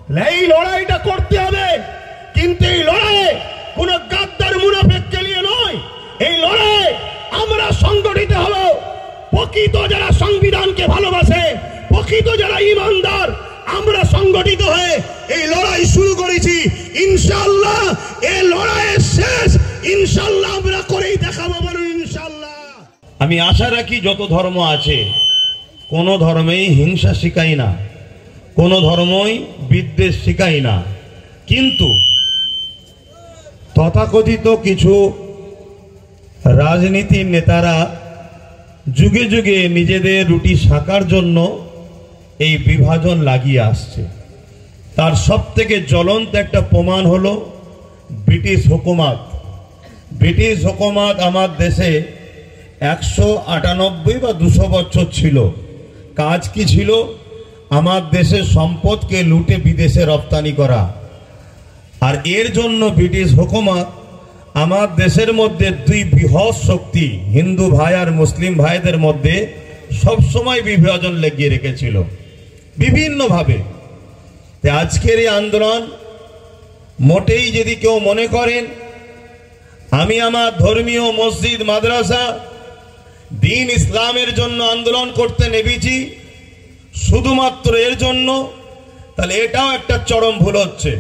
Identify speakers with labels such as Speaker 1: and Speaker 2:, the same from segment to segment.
Speaker 1: এই লড়াইটা করতে হবে, কিন্তু এই লড়াই কোন গাদ্দার মুনাফিককে নিয়ে নয়। এই লড়াই আমরা সংগঠিত হব, প্রকৃত যারা সংবিধানকে ভালোবাসে, প্রকৃত যারা ইমানদার, আমরা সংগঠিত হয়ে এই লড়াই শুরু করেছি। ইনশাআল্লাহ এই লড়াইয়ের শেষ ইনশাআল্লাহ আমরা করেই দেখাবো, বলুন ইনশাআল্লাহ।
Speaker 2: আমি আশা রাখি যত ধর্ম আছে কোন ধর্মেই হিংসা শিখাই না, কোন ধর্মই বিদ্বেষ শিখাই না, কিন্তু তথাকথিত কিছু রাজনীতির নেতারা যুগে যুগে নিজেদের রুটি শাকার জন্য এই বিভাজন লাগিয়ে আসছে। তার সবথেকে জ্বলন্ত একটা প্রমাণ হলো ব্রিটিশ হুকুমত। ব্রিটিশ হুকুমত আমার দেশে 198 বা 200 বছর ছিল। কাজ কি ছিল? আমার দেশের সম্পদকে লুটে বিদেশে রপ্তানি করা। আর এর জন্য ব্রিটিশ হুকুমত আমার দেশের মধ্যে দুই বৃহৎ শক্তি, হিন্দু ভাই আর মুসলিম ভাইদের মধ্যে সবসময় বিভাজন লেগিয়ে রেখেছিল বিভিন্নভাবে। আজকের এই আন্দোলন মোটেই যদি কেউ মনে করেন আমি আমার ধর্মীয় মসজিদ মাদ্রাসা দিন ইসলামের জন্য আন্দোলন করতে নেমেছি শুধুমাত্র এর জন্য, তাহলে এটাও একটা চরম ভুল হচ্ছে।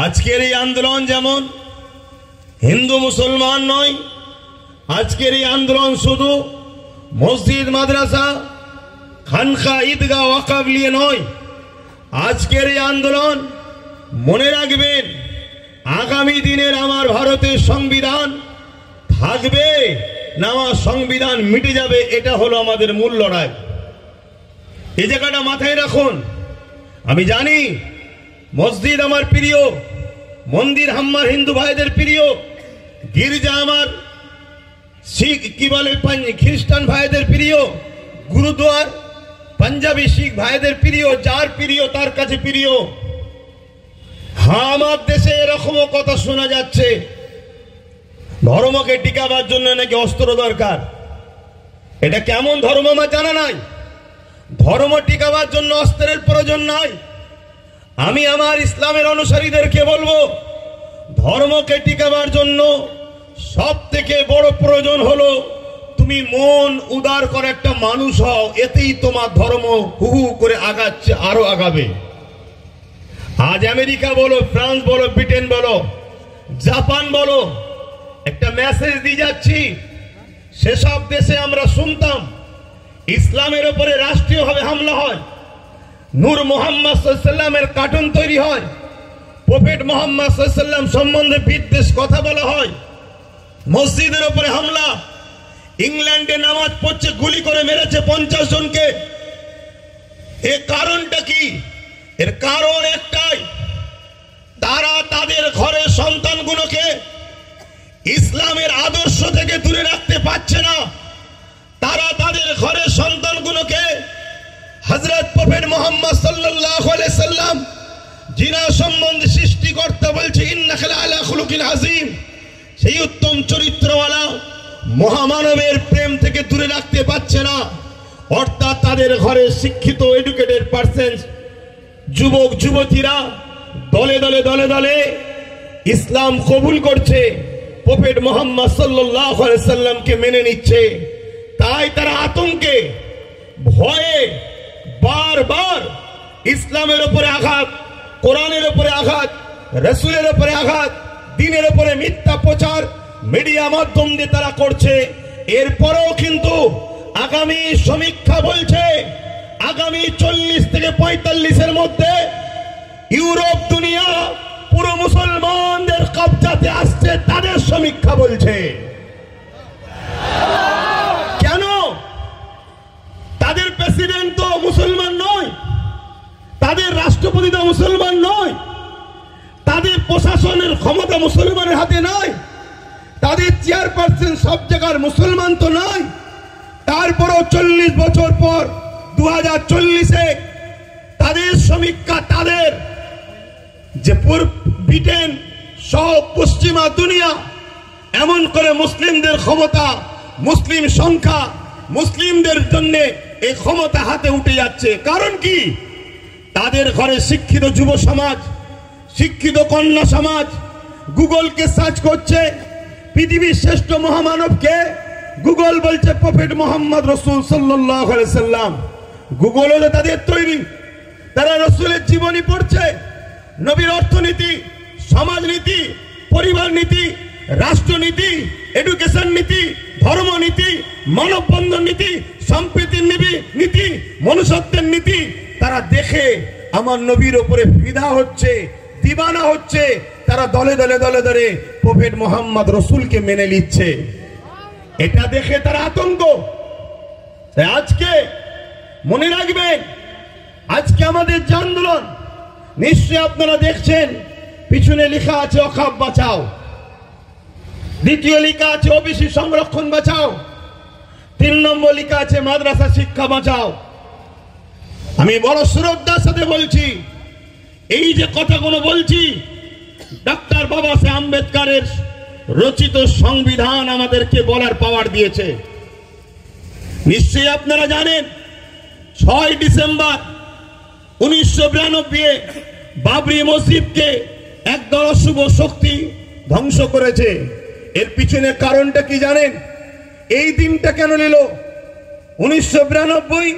Speaker 2: আজকের এই আন্দোলন যেমন হিন্দু মুসলমান নয়, আজকের এই আন্দোলন শুধু মসজিদ মাদ্রাসা খানকা ঈদগাহ ওয়াকফ নিয়ে নয়। আজকের এই আন্দোলন মনে রাখবেন আগামী দিনের আমার ভারতের সংবিধান থাকবে না আমার সংবিধান মিটে যাবে, এটা হলো আমাদের মূল লড়াই। এই জায়গাটা মাথায় রাখুন। আমি জানি মসজিদ আমার প্রিয়, মন্দির আমার হিন্দু ভাইদের প্রিয়, গির্জা আমার শিখ কি বলে খ্রিস্টান ভাইদের প্রিয়, গুরুদ্বার পাঞ্জাবি শিখ ভাইদের প্রিয়, যার প্রিয় তার কাছে প্রিয়। হ্যাঁ, আমার দেশে এরকমও কথা শোনা যাচ্ছে ধর্মকে টিকাবার জন্য নাকি অস্ত্র দরকার। এটা কেমন ধর্ম আমার জানা নাই। ধর্ম টিকাবার জন্য অস্ত্রের প্রয়োজন নাই। আমি আমার ইসলামের অনুসারীদেরকে বলবো ধর্মকে টিকাবার জন্য সব থেকে বড় প্রয়োজন হলো তুমি মন উদার করে একটা মানুষ হও, এতেই তোমার ধর্ম হু হু করে আগাচ্ছে, আরো আগাবে। আজ আমেরিকা বলো, ফ্রান্স বলো, ব্রিটেন বলো, জাপান বলো, একটা মেসেজ দিয়ে যাচ্ছি। সেসব দেশে আমরা শুনতাম ইসলামের উপরে রাষ্ট্রীয়ভাবে হামলা হয়, নূর মোহাম্মদ সাল্লাল্লাহু আলাইহি ওয়াসাল্লামের কার্টুন তৈরি হয়, প্রফেট মোহাম্মদ সাল্লাল্লাহু আলাইহি ওয়াসাল্লাম সম্বন্ধে বিদ্বেষ কথা বলা হয়, মসজিদের উপরে হামলা, ইংল্যান্ডে নামাজ পড়ছে গুলি করে মেরেছে 50 জনকে। এর কারণটা কি? এর কারণ একটাই, তারা তাদের ঘরের সন্তানগুলোকে ইসলামের আদর্শ থেকে দূরে রাখতে পারছে না। তারা তাদের ঘরের সন্তানগুলোকে হযরত প্রফেট মুহাম্মদ সাল্লাল্লাহু আলাইহি ওয়াসাল্লাম যিনা সম্বন্ধে সৃষ্টিকর্তা বলছে ইন্নাকা লাআলা খুলুকিন আযীম, সেই উত্তম চরিত্রওয়ালা মহামানবের প্রেম থেকে দূরে রাখতে পারছে না। অর্থাৎ তাদের ঘরে শিক্ষিত এডুকেটেড পারসন যুবক যুবতীরা দলে দলে দলে দলে ইসলাম কবুল করছে, প্রফেট মুহাম্মদ সাল্লাল্লাহু আলাইহি ওয়াসাল্লামকে মেনে নিচ্ছে। তাই তারা আতঙ্কে ভয়ে বারবার ইসলামের উপরে আঘাত, কোরআনের উপরে আঘাত, রাসূলের উপরে আঘাত, দ্বীনের উপরে মিথ্যা প্রচার মিডিয়া মাধ্যম দিয়ে তারা করছে। এরপরেও কিন্তু আগামী সমীক্ষা বলছে আগামী 40 থেকে 45 মধ্যে ইউরোপ দুনিয়া পুরো মুসলমানদের কবজাতে আসছে, তাদের সমীক্ষা বলছে। কেন? তাদের প্রেসিডেন্ট তো মুসলমান নয়, তাদের রাষ্ট্রপতি তো মুসলমান নয়, তাদের প্রশাসনের ক্ষমতা মুসলমানের হাতে নয়, তাদের চেয়ারপারসন সব জায়গার মুসলমান তো নয়। তারপরও 40 বছর পর 2040-এ তাদের সমীক্ষা, তাদের যে ব্রিটেন সহ পশ্চিমা দুনিয়া এমন করে মুসলিমদের ক্ষমতা, মুসলিম সংখ্যা, মুসলিমদের জন্য এই ক্ষমতা হাতে উঠে যাচ্ছে। কারণ কি? তাদের ঘরে শিক্ষিত যুব সমাজ, শিক্ষিত কন্যা সমাজ গুগলকে সার্চ করছে পৃথিবীর শ্রেষ্ঠ মহামানবকে। গুগল বলছে প্রফেট মোহাম্মদ রসুল সাল্লাল্লাহু আলাইহি সাল্লাম। গুগল হলো তাদের তৈরি, তারা রসুলের জীবনী পড়ছে, নবীর অর্থনীতি, সমাজনীতি, পরিবার নীতি, রাষ্ট্রনীতি, এডুকেশন নীতি, ধর্মনীতি, মানববন্ধন নীতি, সম্প্রীতির নীতি, মনুষ্যত্বের নীতি তারা দেখে আমার নবীর উপরে ফিদা হচ্ছে, দিবানা হচ্ছে। তারা দলে দলে দলে দলে প্রফেট মোহাম্মদ রসুলকে মেনে নিচ্ছে। এটা দেখে তারা আতঙ্ক। আজকে মনে রাখবেন, আজকে আমাদের যে আন্দোলন, নিশ্চয়ই আপনারা দেখছেন পিছনে লেখা আছে অখাপ বাঁচাও, দ্বিতীয় লেখা আছে ওবিসি সংরক্ষণ বাঁচাও, 3 নম্বর লেখা আছে মাদ্রাসা শিক্ষা বাঁচাও। আমি বড় শ্রদ্ধার সাথে বলছি, এই যে কথাগুলো বলছি, ডক্টর বাবা সাহেব আম্বেদকরের রচিত সংবিধান আমাদেরকে বলার পাওয়ার দিয়েছে। নিশ্চয়ই আপনারা জানেন 6 ডিসেম্বর 1992 বাবরি মসজিদকে একদল অশুভ শক্তি ধ্বংস করেছে। এর পিছনে কারণটা কি জানেন? এই দিনটা কেন নিল 1992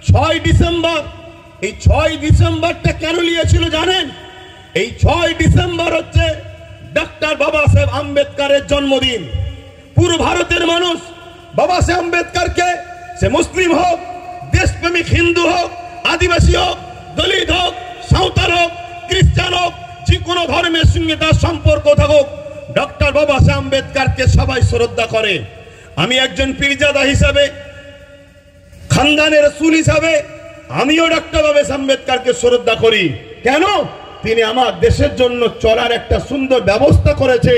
Speaker 2: 6 ডিসেম্বর? এই 6 ডিসেম্বরটা কেন নিয়েছিল জানেন? এই 6 ডিসেম্বর হচ্ছে ডক্টর বাবা সাহেব আম্বেদকরের জন্মদিন। পুরো ভারতের মানুষ বাবা সাহেব আম্বেদকরকে, সে মুসলিম হোক, দেশপ্রেমিক হিন্দু হোক, আদিবাসী হোক, দলিত হোক, সাঁওতাল হোক, খ্রিস্টান হোক, যে কোনো ধর্মের সঙ্গে তার সম্পর্ক থাকুক, ডক্টর বাবা সাহেব আম্বেদকরকে সবাই শ্রদ্ধা করে। আমি একজন পীরজাদা হিসাবে, খানদানের রাসূল হিসাবে আমিও ডক্টর বাবা সাহেব আম্বেদকরকে শ্রদ্ধা করি। কেন? তিনি আমার দেশের জন্য চলার একটা সুন্দর ব্যবস্থা করেছে,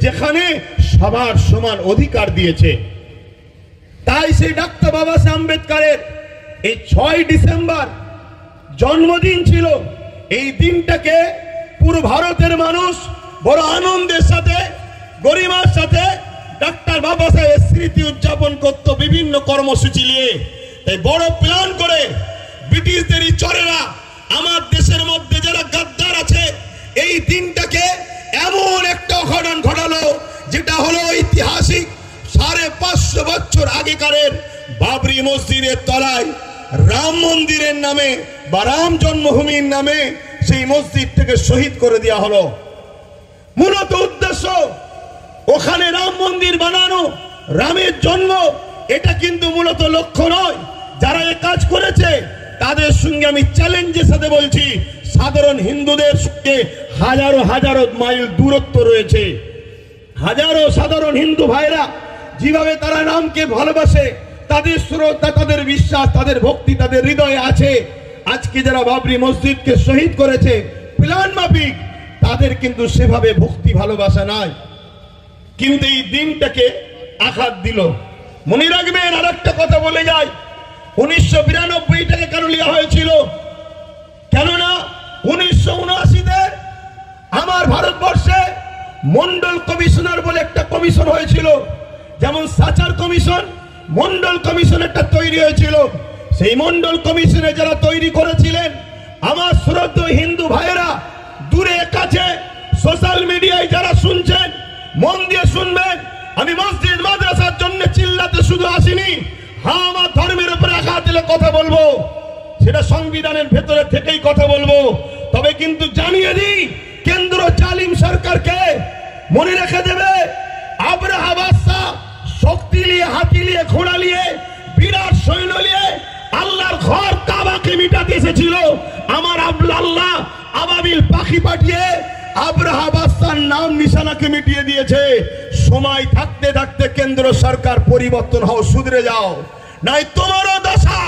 Speaker 2: যেখানে সবার সমান অধিকার দিয়েছে। তাই সেই ডক্টর বাবা সাহেব আম্বেদকরের এই 6 ডিসেম্বর জন্মদিন ছিল। এই দিনটাকে পুরো ভারতের মানুষ বড় আনন্দের সাথে, গরিমার সাথে ডক্টর বাবা সাহেবের স্মৃতি উদযাপন করত বিভিন্ন কর্মসূচি নিয়ে। তাই বড় প্ল্যান করে ব্রিটিশদেরই চরেরা আমার দেশের মধ্যে যারা গাদ্দার আছে, এই দিনটাকে এমন একটা অঘটন ঘটালো, যেটা হলো ঐতিহাসিক 550 বছর আগেকারের বাবরি মসজিদের তলায় রাম মন্দিরের নামে বা রাম জন্মভূমির নামে সেই মসজিদটাকে শহীদ করে দেওয়া হলো। মূলত উদ্দেশ্য ওখানে রাম মন্দির বানানো, রামের জন্ম, এটা কিন্তু মূলত লক্ষ্য নয়। যারা এই কাজ করেছে তাদের সঙ্গে আমি চ্যালেঞ্জের সাথে বলছি, সাধারণ হিন্দুদের সঙ্গে হাজারো হাজারো মাইল দূরত্ব রয়েছে। হাজারো সাধারণ হিন্দু ভাইরা যেভাবে তারা রামকে ভালোবাসে, তাদের শ্রদ্ধা, তাদের বিশ্বাস, তাদের ভক্তি তাদের হৃদয়ে আছে। আজকে যারা বাবরি মসজিদকে শহীদ করেছে প্ল্যান মাফিক, তাদের কিন্তু সেভাবে ভক্তি ভালোবাসা নাই, কিন্তু এই দিনটাকে আঘাত দিল। মনে রাখবেন, আর একটা কথা বলে যায়, 1992টাকে কেন নেওয়া হয়েছিল? কেননা 1979-তে আমার ভারতবর্ষে মন্ডল কমিশনার বলে একটা কমিশন হয়েছিল। যেমন সাচার কমিশন, মন্ডল কমিশন একটা তৈরি হয়েছিল। সেই মন্ডল কমিশনে যারা তৈরি করেছিলেন, আমার শ্রদ্ধেয় হিন্দু ভাইয়েরা, দূরে কাছে সোশ্যাল মিডিয়ায় যারা শুনছেন, মন দিয়ে শুনবেন। আমি মসজিদ মাদ্রাসার জন্য চিল্লাতে শুধু আসিনি, হ্যাঁ আমার ধর্মের উপরে আঘাত দিলে কথা বলবো, সেটা সংবিধানের ভেতরে থেকেই কথা বলবো। তবে কিন্তু জানিয়ে দিই, কেন্দ্র জালিম সরকারকে মনে রেখে দেবে, আব্রাহা বাদশা শক্তি নিয়ে, হাতি নিয়ে, ঘোড়া নিয়ে, বিরাট সৈন্য নিয়ে আল্লাহর ঘর কাবাকে মিটাতে এসেছিল। আমার আল্লাহ আবাবিল পাখি পাঠিয়ে আব্রাহা বাদশার নাম নিশানাকে মিটিয়ে দিয়েছে। সময় থাকতে থাকতে কেন্দ্র সরকার পরিবর্তন হও, শুধরে যাও, নাই তোমারও দশা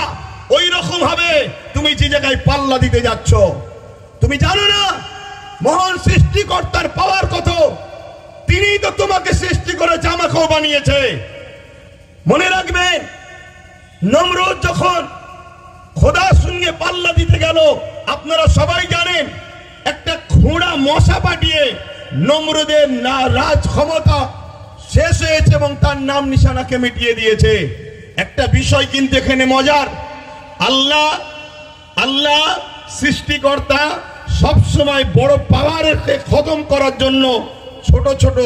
Speaker 2: ওই রকম হবে। তুমি যে জায়গায় পাল্লা দিতে যাচ্ছ, তুমি জানো না মহান সৃষ্টিকর্তার পাওয়ার কত? তিনি তো তোমাকে সৃষ্টি করেছে, আমাকেও বানিয়েছে। মনে রাখবেন, নমরুদ যখন খোদার সঙ্গে পাল্লা দিতে গেল, আপনারা সবাই জানেন, একটা ঘোড়া মশা পাঠিয়ে নমরুদের রাজ ক্ষমতা শেষ হয়েছে এবং তার নাম নিশানাকে মিটিয়ে দিয়েছে। একটা বিষয় কিন্তু এখানে মজার, আল্লাহ সৃষ্টিকর্তা সবসময় বড় পাওয়ারকে খতম করার জন্য ছোট ছোট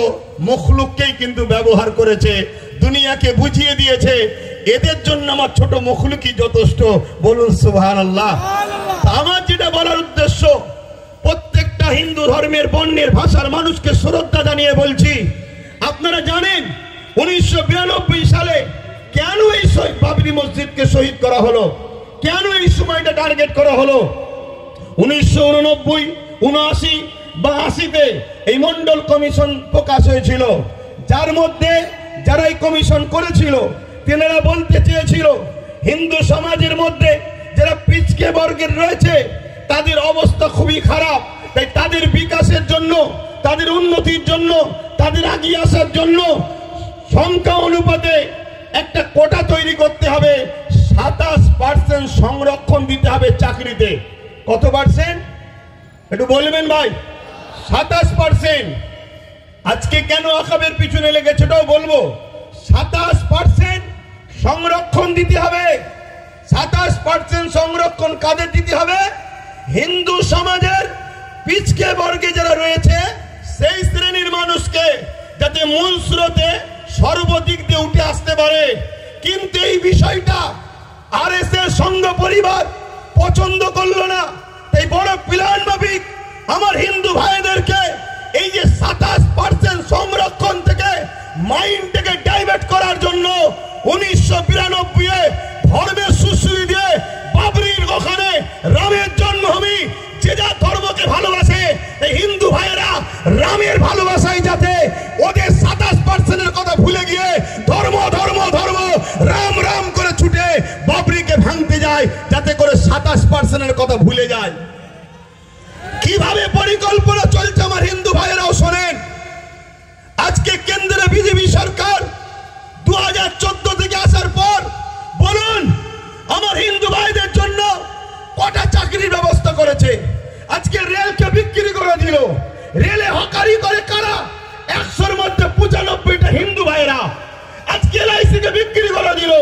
Speaker 2: মখলুককেই কিন্তু ব্যবহার করেছে, দুনিয়াকে বুঝিয়ে দিয়েছে এদের জন্য আমার ছোট মখলুকই যথেষ্ট। বলুন সুবহানাল্লাহ। আমার যেটা বলার উদ্দেশ্য, প্রত্যেকটা হিন্দু ধর্মের বর্ণের ভাষার মানুষকে শ্রদ্ধা জানিয়ে বলছি, আপনারা জানেন 1992 সালে কেন এই বাবরি মসজিদকে শহীদ করা হলো, কেন এই সময়টা টার্গেট করা হলো? 1989, 79 বা 80-তে এই মন্ডল কমিশন প্রকাশ হয়েছিল, যার মধ্যে যারা এই কমিশন করেছিল তেনারা বলতে চেয়েছিল হিন্দু সমাজের মধ্যে যারা পিছকে বর্গের রয়েছে তাদের অবস্থা খুবই খারাপ, তাই তাদের বিকাশের জন্য, তাদের উন্নতির জন্য, তাদের এগিয়ে আসার জন্য সংখ্যা অনুপাতে একটা কোটা তৈরি করতে হবে, 27% সংরক্ষণ দিতে হবে চাকরিতে। কত পার্সেন্ট একটু বলবেন ভাই? 27%। আজকে কেন আকাবের পিছনে লেগেছে ওটাও বলবো। 27% সংরক্ষণ দিতে হবে। 27% সংরক্ষণ কাদের দিতে হবে? হিন্দু সমাজের পিছকে বর্গে যারা রয়েছে সেই শ্রেণীর মানুষকে, যাতে মূল স্রোতে সর্বদিক দিয়ে উঠে আসতে পারে। কিন্তু এই বিষয়টা আরএসএস সংঘ পরিবার পছন্দ করলো না, তাই বড় প্ল্যান মাফিক আমার হিন্দু ভাইদেরকে এই যে 27% সংরক্ষণ থেকে মাইন্ডটাকে ডাইভার্ট করার জন্য 1992-এ ধর্মের সুশ্রী দিয়ে বাবরির ওখানে রামের জন্মভূমি, যে যা ধর্মকে ভালোবাসে এই হিন্দু ভাইয়েরা রামের ভালোবাসায় যাতে ওদের 27%-এর কথা ভুলে গিয়ে ধর্ম ধর্ম ধর্ম রাম রাম করে ছুটে বাবরিকে ভাঙতে যায়, যাতে করে 27%-এর কথা ভুলে যায়। কিভাবে পরিকল্পনা চলছে আমার হিন্দু ভাইয়েরাও শোনেন। আজকে কেন্দ্রে বিজেপি সরকার 2014 থেকে আসার পর বলুন আমার হিন্দু ভাইদের জন্য কটা চাকরির ব্যবস্থা করেছে? আজকে রেলকে বিক্রি করে দিল। রেলে হকারি করে কারা? 100-র মধ্যে 95টা হিন্দু ভাইরা। আজকে এলআইসি কে বিক্রি করে দিল।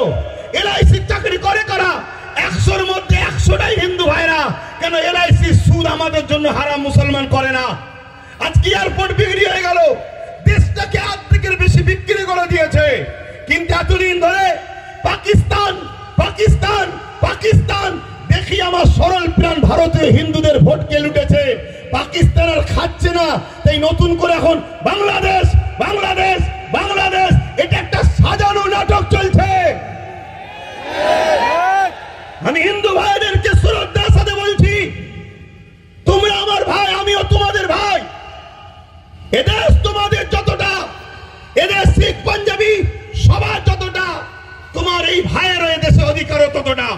Speaker 2: এলআইসি চাকরি করে কারা? 100-র মধ্যে 100টাই হিন্দু ভাইরা। কেন? এলআইসি সুদ আমাদের জন্য হারাম, মুসলমান করে না। আজকে এয়ারপোর্ট বিক্রি হয়ে গেল, দেশটাকে অর্ধেকের বেশি বিক্রি করে দিয়েছে। কিন্তু এতদিন ধরে পাকিস্তান পাকিস্তান পাকিস্তান দেখি আমার সরল প্রাণ ভারতীয় হিন্দুদের ভোটকে লুটেছে। পাকিস্তান আর খাচ্ছে না, তাই নতুন করে এখন বাংলাদেশ বাংলাদেশ বাংলাদেশ, এটা একটা সাজানো নাটক চলছে। আমি হিন্দু ভাইদেরকে শ্রদ্ধার সাথে বলছি, তোমরা আমার ভাই, আমিও তোমাদের ভাই। এদেশ তোমাদের যতটা, এদেশ শিখ পাঞ্জাবি সবার যতটা, তোমার এই ভাইয়ের এদেশে অধিকারও ততটা।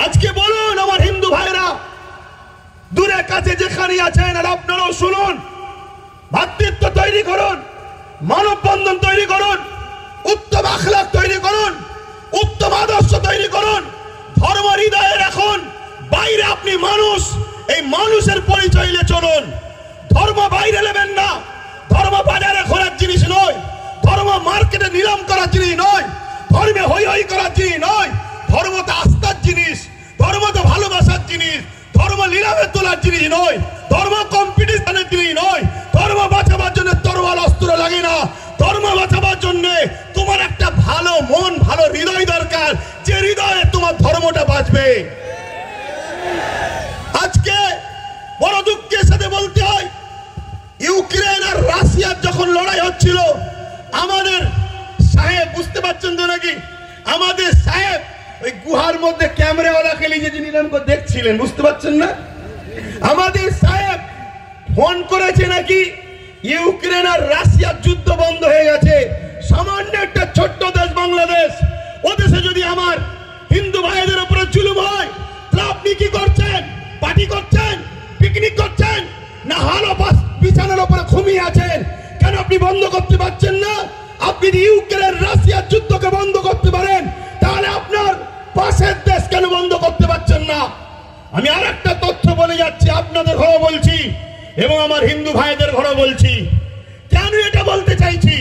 Speaker 2: আজকে বলুন আমার হিন্দু ভাইরা দূরে কাছে যেখানে আছেন, আর আপনারাও শুনুন, ভাতৃত্ব তৈরি করুন, মানববন্ধন তৈরি করুন, উত্তম আখলাক তৈরি করুন, উত্তম আদর্শ তৈরি করুন, ধর্ম হৃদয়ে রাখুন। বাইরে আপনি মানুষ, এই মানুষের পরিচয় নিয়ে চলুন। ধর্ম বাইরে নেবেন না, ধর্ম বাজারে ঘোরার জিনিস নয়, ধর্ম মার্কেটে নিলাম করার জিনিস নয়, ধর্মে হই হই করার জিনিস নয়। ধর্ম তো আস্থার জিনিস, ধর্ম তো ভালোবাসার জিনিস, ধর্ম নিলামে তোলার জিনিস নয়, ধর্ম কম্পিটিশনের জিনিস নয়। ধর্ম বাঁচাবার জন্য তরোয়াল অস্ত্র লাগে না, ধর্ম বাঁচাবার জন্য তোমার একটা ভালো মন, ভালো হৃদয় দরকার, যে হৃদয়ে তোমার ধর্মটা বাঁচবে। আজকে বড় দুঃখের সাথে বলতে হয়, ইউক্রেন আর রাশিয়ার যখন লড়াই হচ্ছিল, আমাদের সাহেব, বুঝতে পারছেন তো নাকি, আমাদের সাহেব ওই গুহার মধ্যে ক্যামেরাওয়ালাকে নিয়ে নিলাম করে দেখছিলেন, বুঝতে পারছেন না? আমাদের সাহেব ফোন করেছে নাকি ইউক্রেন আর রাশিয়ার যুদ্ধ বন্ধ হয়ে গেছে। সামান্য একটা ছোট্ট দেশ বাংলাদেশ, ও দেশে যদি আমার হিন্দু ভাইদের উপরে জুলুম হয়, তাহলে আপনি কি করছেন? পার্টি করছেন, পিকনিক করছেন, না হালো বিছানার উপরে ঘুমিয়ে আছেন? কেন আপনি বন্ধ করতে পারছেন না? আপনি ইউক্রেন রাশিয়ার যুদ্ধকে বন্ধ করতে পারেন, তাহলে আপনার পাশের দেশ কেন বন্ধ করতে পারছেন না? আমি আর একটা তথ্য বলে যাচ্ছি, আপনাদের ঘরে বলছি এবং আমার হিন্দু ভাইদের ঘরে বলছি। কেন এটা বলতে চাইছি?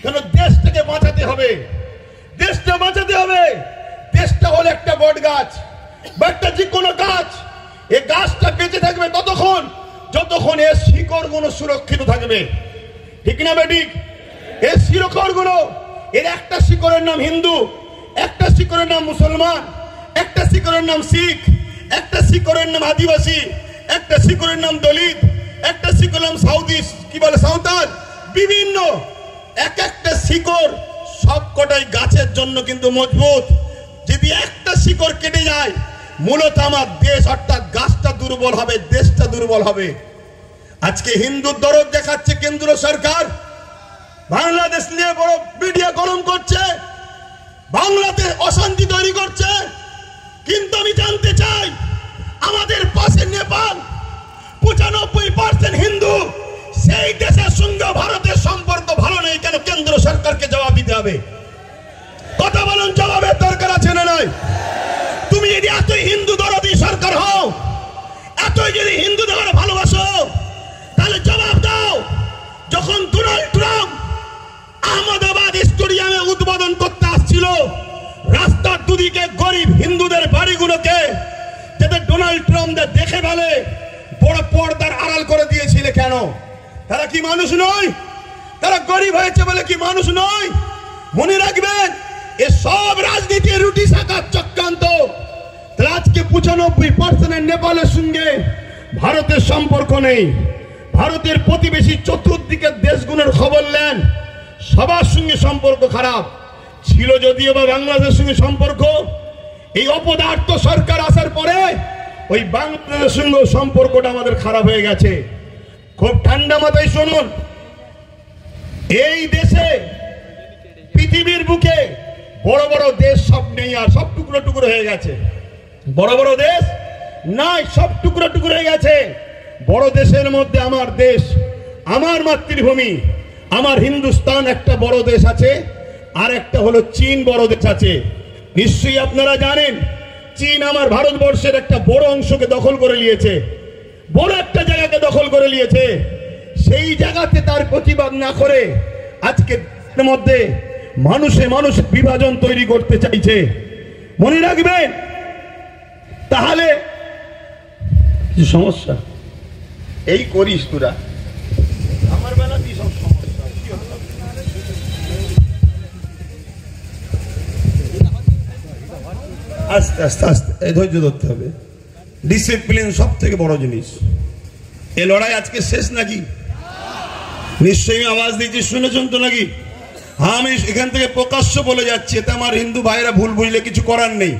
Speaker 2: কেন দেশটাকে বাঁচাতে হবে, দেশটা বাঁচাতে হবে। দেশটা হলো একটা বট গাছ বা একটা যে কোনো গাছ,
Speaker 1: এই গাছটা বেঁচে থাকবে ততক্ষণ যতক্ষণ এর শিকড়গুলো সুরক্ষিত থাকবে। ঠিক না বেঠিক? এর শিকড়গুলো, এর একটা শিকড়ের নাম হিন্দু, একটা শিকড়ের নাম মুসলমান, একটা শিকড়ের নাম শিখ, একটা শিকড়ের নাম আদিবাসী, একটা শিকড়ের নাম দলিত, একটা শিকড়ের নাম সাঁওতাল। বিভিন্ন এক একটা শিকড় সবকটাই গাছের জন্য কিন্তু মজবুত। যদি একটা শিকড় কেটে যায় মূলত আমার দেশ অর্থাৎ গাছটা দুর্বল হবে, দেশটা দুর্বল হবে। আজকে হিন্দুর দরদ দেখাচ্ছে কেন্দ্র সরকার, বাংলাদেশ নিয়ে বড় মিডিয়া গরম করছে, বাংলাদেশ অশান্তি তৈরি করছে। কিন্তু আমি জানতে চাই আমাদের পাশে নেপাল 95% হিন্দু, সেই দেশের সঙ্গে ভারতের সম্পর্ক ভালো নেই কেন? কেন্দ্র সরকারকে জবাব দিতে হবে। কথা বলুন, জবাবের দরকার আছে না নাই? তুমি যদি এতই হিন্দু দরদি সরকার হও, এতই যদি হিন্দুদের ভালোবাসো, তাহলে জবাব দাও। যখন ডোনাল্ড ট্রাম্প আহমেদাবাদ স্টেডিয়ামে উদ্বোধন করতে আসছিল, রাস্তার দুদিকে গরিব হিন্দুদের বাড়িগুলোকে যাতে ডোনাল্ড ট্রাম্প দেখে ফেলে বড় পর্দার আড়াল করে দিয়েছিল কেন? তারা কি মানুষ নয়? তারা গরিব হয়েছে বলে কি মানুষ নয়? মনে রাখবেন, এ সব রাজনীতির রুটি শাখার চক্রান্ত। আজকে 95% নেপালের সঙ্গে ভারতের সম্পর্ক নেই। ভারতের প্রতিবেশী চতুর্দিকের দেশগুলোর খবর নেন, সবার সঙ্গে সম্পর্ক খারাপ ছিল। যদিও বা বাংলাদেশের সঙ্গে সম্পর্ক, এই অপদার্থ সরকার আসার পরে ওই বাংলাদেশের সঙ্গে সম্পর্কটা আমাদের খারাপ হয়ে গেছে। খুব ঠান্ডা মাথায় শুনুন, এই দেশে পৃথিবীর বুকে বড় বড় দেশ সব নেই, আর সব টুকরো টুকরো হয়ে গেছে। বড় বড় দেশ নাই, সব টুকরো টুকরো হয়ে গেছে। বড় দেশের মধ্যে আমার দেশ, আমার মাতৃভূমি, আমার হিন্দুস্তান একটা বড় দেশ আছে, আর একটা হলো চীন বড় দেশ আছে। নিশ্চয়ই আপনারা জানেন চীন আমার ভারতবর্ষের একটা বড় অংশকে দখল করে নিয়েছে, বড় একটা জায়গাকে দখল করে নিয়েছে। সেই জায়গাতে তার প্রতিবাদ না করে আজকে মধ্যে মানুষে মানুষ বিভাজন তৈরি করতে চাইছে। মনে রাখবেন, তাহলে কি সমস্যা? এই করিস তোরা, আমার বেলা কি সব সমস্যা? আস্তে আস্তে আস্তে এই ধৈর্য ধরতে হবে। ডিসিপ্লিন সব থেকে বড় জিনিস। এই লড়াই আজকে শেষ নাকি? নিশ্চয়ই আওয়াজ দিয়েছি, শুনেছেন তো নাকি? হ্যাঁ, আমি এখান থেকে প্রকাশ্য বলে যাচ্ছি, এতে আমার হিন্দু ভাইরা ভুল বুঝলে কিছু করার নেই।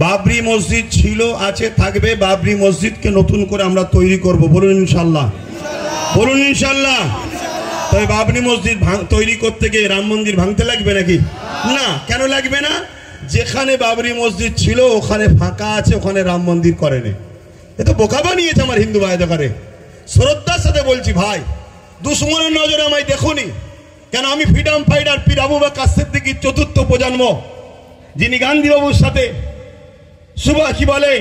Speaker 1: বাবরি মসজিদ ছিল, আছে, থাকবে। বাবরি মসজিদকে নতুন করে আমরা তৈরি করব, বলুন ইনশাল্লাহ, বলুন ইনশাল্লাহ। তবে বাবরি মসজিদ তৈরি করতে গিয়ে রাম মন্দির ভাঙতে লাগবে নাকি? না। কেন লাগবে না? যেখানে বাবরি মসজিদ ছিল ওখানে ফাঁকা আছে, ওখানে রাম মন্দির করেনি। এ তো বোকা বানিয়েছে আমার হিন্দু ভাইদের করে। শ্রদ্ধার সাথে বলছি ভাই, দুশ্মনের নজরে আমায় দেখুনি কেন? আমি ফ্রিডম ফাইটার পীর আবু বকর সিদ্দিকীর চতুর্থ প্রজন্ম, যিনি গান্ধী বাবুর সাথে, কি বলে,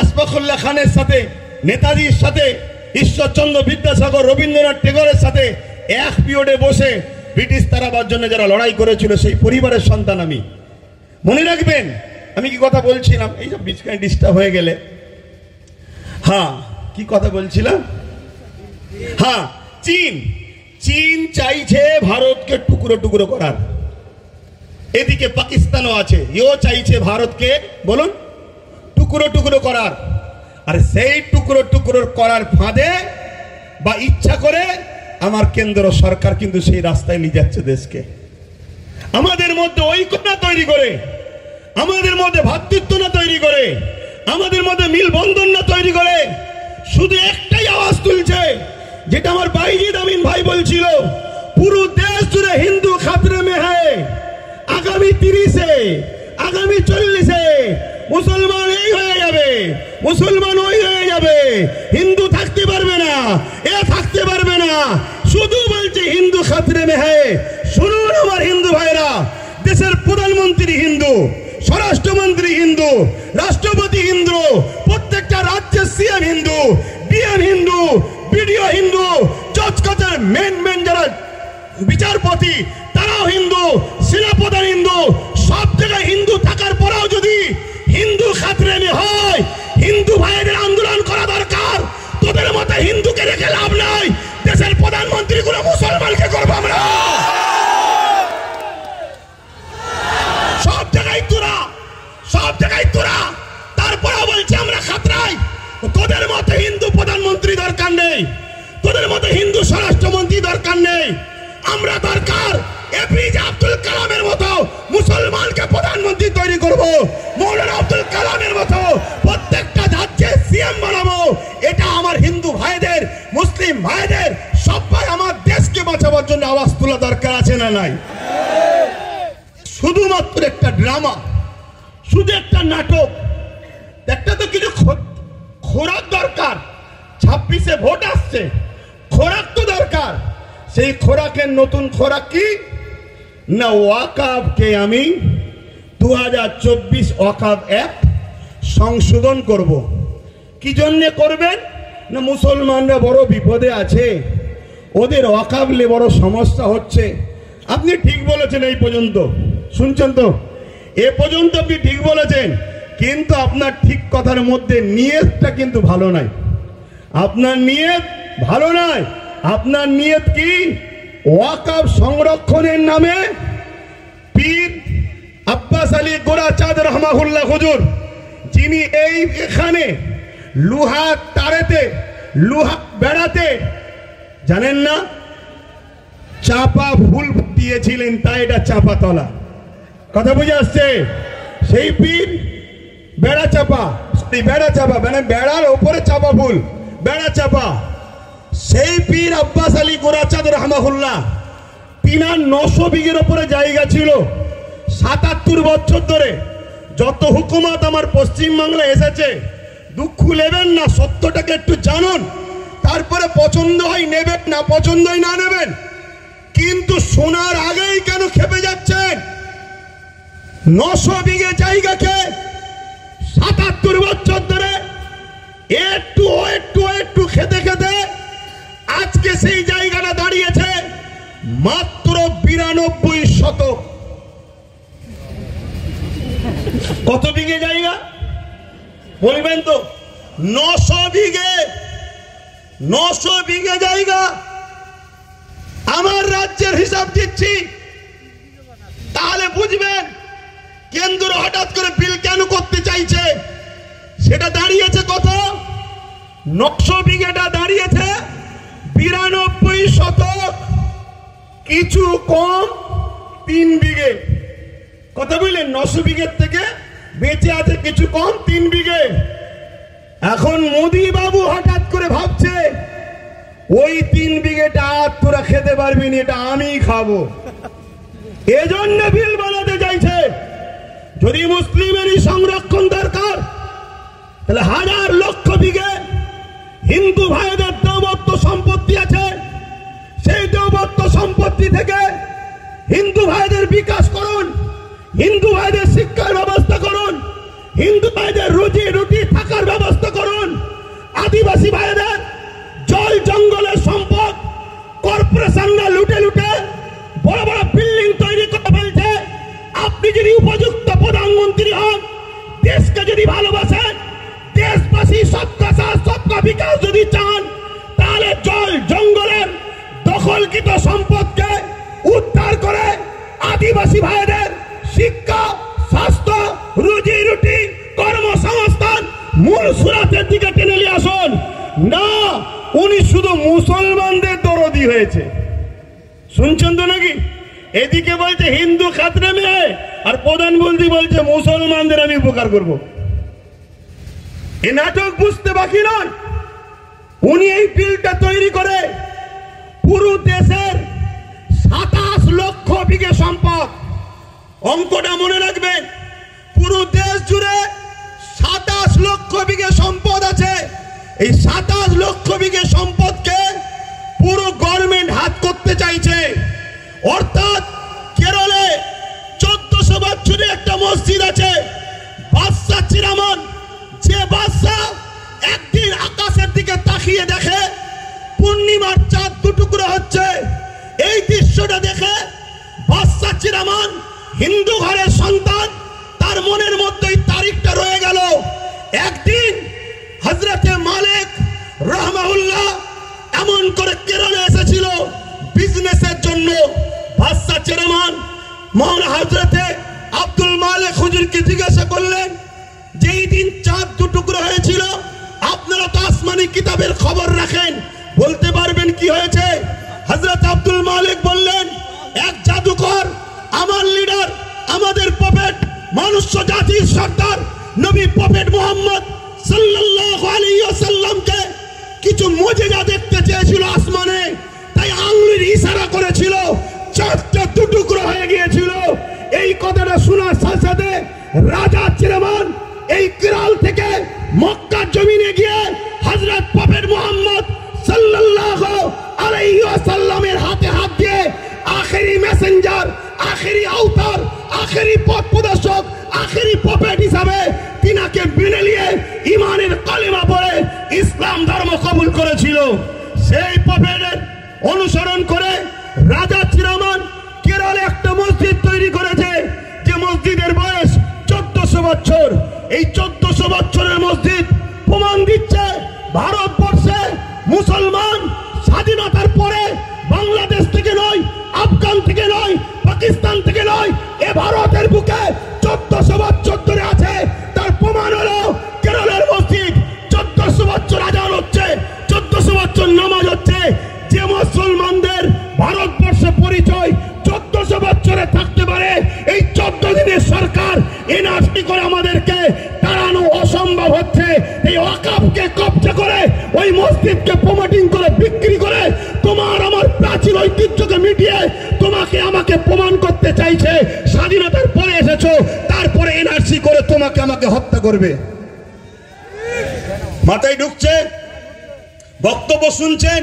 Speaker 1: আশফাকুল্লাহ খানের সাথে, নেতাজির সাথে, ঈশ্বরচন্দ্র বিদ্যাসাগর, রবীন্দ্রনাথ টেগরের সাথে এক পিরিয়ডে বসে ব্রিটিশ তাড়াবার জন্য যারা লড়াই করেছিল, সেই পরিবারের সন্তান আমি। মনে রাখবেন আমি কি কথা বলছিলাম? এইসব বিছখানে ডিস্টার্ব হয়ে গেলে। হ্যাঁ, কি কথা বলছিলাম? হ্যাঁ, চীন চাইছে ভারতকে টুকরো টুকরো করার। এদিকে পাকিস্তানও আছে, এও চাইছে ভারতকে, বলুন, টুকরো টুকরো করার। আর সেই টুকরো টুকরো করার ফাঁদে বা ইচ্ছা করে আমার কেন্দ্র সরকার কিন্তু সেই রাস্তায় নিয়ে যাচ্ছে দেশকে। আমাদের মধ্যে ঐক্য না তৈরি করে, আমাদের মধ্যে ভ্রাতৃত্ব না তৈরি করে, আমাদের মধ্যে মিলবন্ধন না তৈরি করে, শুধু একটাই আওয়াজ তুলছে, যেটা আমার বাইজিদ আমিন ভাই বলছিল, পুরো দেশ জুড়ে হিন্দু খাতরে মে হ্যায়। আগামী 30-এ, আগামী 40-এ মুসলমান এই হয়ে যাবে, মুসলমান ওই হয়ে যাবে, হিন্দু থাকতে পারবে না, এ থাকতে পারবে না। শুধু বলছে হিন্দু খাতরে মে হ্যায়। শুনুন আমার হিন্দু ভাইরা, দেশের প্রধানমন্ত্রী হিন্দু, স্বরাষ্ট্রমন্ত্রী হিন্দু, রাষ্ট্রপতি হিন্দু, প্রত্যেকটা রাজ্যের CM Hindu, DM Hindu, BDO Hindu, জজ কোর্টের মেন যারা বিচারপতি তারাও হিন্দু, সেনাপ্রধান হিন্দু, সব জায়গায় হিন্দু থাকার পরেও যদি হিন্দু খাতরে হয়, হিন্দু ভাইদের আন্দোলন করা দরকার। তোদের মতো হিন্দুকে রেখে লাভ নাই। দেশের প্রধানমন্ত্রী গুলো মুসলমানকে করবো আমরা। সব জায়গায় তোরা, সব জায়গায় তোরা। তারপরেও বলছি আমরা খাতরাই। তোদের মতো হিন্দু প্রধানমন্ত্রী দরকার নেই, তোদের মতো হিন্দু স্বরাষ্ট্রমন্ত্রী দরকার নেই। আমরা দরকার এপিজে আব্দুল কালামের মতো মুসলমানকে প্রধানমন্ত্রী তৈরি করব, মৌলানা আব্দুল কালামের মতো প্রত্যেকটা রাজ্যে সিএম বানাবো। এটা আমার হিন্দু ভাইদের, মুসলিম ভাইদের সবাই আমার দেশকে বাঁচাবার জন্য আওয়াজ তোলা দরকার আছে না নাই? শুধুমাত্র একটা ড্রামা, শুধু একটা নাটক, একটা তো কিছু খোরাক দরকার। 26-এ ভোট আসছে, খোরাক তো দরকার। সেই খোরাকের নতুন খোরাক কি না, ওয়াকাফকে আমি 2024 ওয়াকাফ অ্যাক্ট সংশোধন করব। কি জন্য করবেন না, মুসলমানরা বড় বিপদে আছে, ওদের ওয়াকাফলে বড় সমস্যা হচ্ছে। আপনি ঠিক বলেছেন, এই পর্যন্ত শুনছেন তো, এ পর্যন্ত আপনি ঠিক বলেছেন, কিন্তু আপনার ঠিক কথার মধ্যে নিয়তটা কিন্তু ভালো নাই। আপনার নিয়ত ভালো নাই। আপনার নিয়ত কি, ওয়াকাফ সংরক্ষণের নামে পীর আব্বাস আলী গোরাচাঁদ রহমাহুল্লাহ হুজুর, যিনি এখানে লোহা তারেতে, লোহা বেড়াতে জানেন না, চাপা ফুল দিয়েছিলেন, তাই এটা চাপা তলা। কথা বুঝে আসছে? সেই পীর বেড়া চাপা, বেড়া চাপা মানে বেড়ার উপরে চাপা ফুল, বেড়া চাপা। সেই পীর আব্বাস আলী গোরাচাঁদ রহমাহুল্লাহ, তিনার 900 বিঘের উপরে জায়গা ছিল। 77 বছর ধরে যত হুকুমত আমার পশ্চিমবাংলায় এসেছে, দুঃখ নেবেন না, সত্যটাকে একটু জানুন, তারপরে পছন্দ হয় নেবেন, না পছন্দ হয় না নেবেন। কিন্তু শোনার আগেই কেন খেপে যাচ্ছেন? 900 বিঘে জায়গাকে 77 বছর ধরে একটু একটু একটু খেতে খেতে আজকে সেই জায়গাটা দাঁড়িয়েছে মাত্র 92 শতক। কত বিঘে জায়গা বলবেন তো? 900 বিঘে, 900 বিঘে জায়গা। আমার রাজ্যের হিসাব দিচ্ছি, তাহলে বুঝবেন কেন্দ্র হঠাৎ করে বিল কেন করতে চাইছে। সেটা দাঁড়িয়েছে কত? 900 বিঘেটা দাঁড়িয়েছে 92 শতক, কিছু কম 3 বিঘে। কথা বললেন? 900 বিঘের থেকে বেঁচে আছে কিছু কম 3 বিঘে। এখন মোদি বাবু হঠাৎ করে ভাবছে ওই 3 বিঘেটা আর তোরা খেতে পারবি না, এটা আমি খাবো, এজন্য বিল বানাতে চাইছে। যদি মুসলিমেরই সংরক্ষণ দরকার, তাহলে হাজার লক্ষ বিঘে হিন্দু ভাইদের দেবত্ব সম্পত্তি আছে, সেই দেবত্ব সম্পত্তি থেকে হিন্দু ভাইদের বিকাশ করুন, হিন্দু ভাইদের শিক্ষার ব্যবস্থা করুন, হিন্দু ভাইদের রুজি রুটি থাকার ব্যবস্থা করুন। আদিবাসী ভাইদের জল জঙ্গলের সম্পদ কর্পোরেশনরা লুটে লুটে বড় বড় বিল্ডিং তৈরি করে ফেলছে। আপনি যদি উপযুক্ত প্রধানমন্ত্রী হন, দেশকে যদি ভালোবাসেন, দেশবাসী সবকা সাথ সবকা বিকাশ যদি চান, তাহলে জল জঙ্গলের দখলকৃত সম্পদকে উদ্ধার করে আদিবাসী ভাইদের শিক্ষা, স্বাস্থ্য, রুজি রুটি, কর্মসংস্থান মূল সুরাতের দিকে টেনে নিয়ে আসুন। না, উনি শুধু মুসলমানদের দরদি হয়েছে। শুনছেন তো নাকি? এদিকে বলছে হিন্দু খাতরে মেয়ে, আর প্রধানমন্ত্রী বলছে মুসলমানদের আমি উপকার করব। এই নাটক বুঝতে বাকি নয়। উনি এই বিলটা তৈরি করে পুরো দেশের 27 লক্ষ বিঘে সম্পদ, অঙ্কটা মনে রাখবেন, পুরো দেশ জুড়ে 27 লক্ষ বিঘে সম্পদ আছে। এই 27 লক্ষ বিঘে সম্পদকে পুরো গভর্নমেন্ট হাত করতে চাইছে। অর্থাৎ কেরলে 1400 বছরে একটা মসজিদ আছে, বাদশাহ চিরামান, যে বাদশাহ একদিন আকাশের দিকে তাকিয়ে দেখে পূর্ণিমার চাঁদ দুটুকরো হচ্ছে, এই দৃশ্যটা দেখে বাদশাহ চিরামান, হিন্দু ঘরের সন্তান, তার মনের মধ্যে তারিখটা রয়ে গেল। একদিন হযরতে মালিক রাহমাহুল্লাহ এমন করে কেরলে এসেছিল বিজনেসের জন্য। বাদশা চেয়ারম্যান মৌলানা হযরতে আব্দুল মালিক হুজুরকে জিজ্ঞাসা করলেন, যেই দিন চাঁদ দুটুকরো হয়েছিল, আপনারা তো আসমানি কিতাবের খবর রাখেন, বলতে পারবেন কি হয়েছে? হযরত আব্দুল মালিক বললেন, এক জাদুকর আমার লিডার, আমাদের প্রফেট, মনুষ্য জাতির সর্দার নবী প্রফেট মুহাম্মদ সাল্লাল্লাহু আলাইহি ওয়াসাল্লামকে কিছু মুজিজা দেখতে চেয়েছিল আসমানে, তাই আঙ্গুলের ইশারা করেছিল, চাঁদটা দুটুকরো হয়ে গিয়েছিল। এই কথাটা শোনার সাথে সাথে রাজা চেয়ারম্যান এই কেরল থেকে মক্কার জমিনে গিয়ে হযরত প্রফেট মুহাম্মদ সাল্লাল্লাহু আলাইহি ওয়াসাল্লামের হাতে হাত দিয়ে আখেরি মেসেঞ্জার, আখেরি আউতার, আখেরি পথ প্রদর্শক, আখেরি প্রফেট হিসাবে তিনাকে মেনে নিয়ে ঈমানের কালেমা পড়ে ইসলাম ধর্ম কবুল করেছিল। সেই প্রফেটের অনুসরণ করে রাজা চেয়ারম্যান কেরলে একটা মসজিদ তৈরি করেছে, যে মসজিদের বয়স 1400 বছর। এই 1400 বছরের মসজিদ প্রমাণ দিচ্ছে ভারতবর্ষে মুসলমান স্বাধীনতার পরে বাংলাদেশ থেকে নয়, আফগান থেকে নয়, পাকিস্তান থেকে নয়, এ ভারতের বুকে 1400 বছর ধরে আছে। তার প্রমাণ হলো কেরলের মসজিদ। 1400 বছর আজান হচ্ছে, 1400 বছর নামাজ হচ্ছে। যে মুসলমানদের ভারতবর্ষে পরিচয় 1400 বছরে থাকতে পারে, এই 14 দিনের সরকার এনআরসি করে আমাদেরকে তাড়ানো অসম্ভব হচ্ছে। এই ওয়াকফকে কবজা করে, ওই মসজিদকে প্রমোটিং করে, বিক্রি করে, তোমার আমার প্রাচীন ঐতিহ্যকে মিটিয়ে তোমাকে আমাকে প্রমাণ করতে চাইছে স্বাধীনতার পরে এসেছো, তারপরে এনআরসি করে তোমাকে আমাকে হত্যা করবে। মাথায় ঢুকছে? বক্তব্য শুনছেন?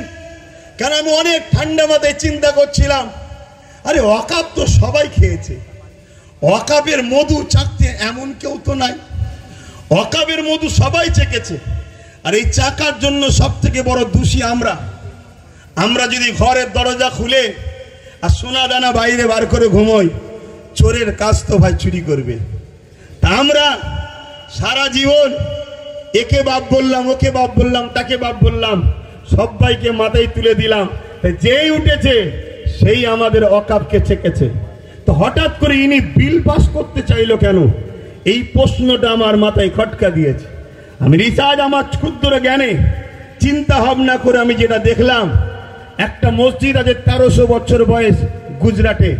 Speaker 1: কেন আমি অনেক ঠান্ডা মাথায় চিন্তা করছিলাম, আরে ওয়াকফ তো সবাই খেয়েছে, ওয়াকফের মধু চাকতে এমন কেউ তো নাই। ওয়াকফের মধু সবাই চেকেছে, আর এই চাকার জন্য সব থেকে বড় দোষী আমরা। আমরা যদি ঘরের দরজা খুলে আর সোনা দানা বাইরে বার করে ঘুমোই, চোরের কাজ তো ভাই চুরি করবে। তা আমরা সারা জীবন একে বাপ বললাম, ওকে বাপ বললাম, তাকে বাপ বললাম, সবাইকে মাথায় তুলে দিলাম, যেই উঠেছে সেই আমাদের ওয়াকফকে চেকেছে। তো হঠাৎ করে ইনি বিল পাস করতে চাইলো কেন? এই প্রশ্নটা আমার মাথায় খটকা দিয়েছে। আমি রিসার্চ, আমার ক্ষুদ্র জ্ঞানে চিন্তা ভাবনা করে আমি যেটা দেখলাম, একটা মসজিদ আছে 1300 বছর বয়স গুজরাটে।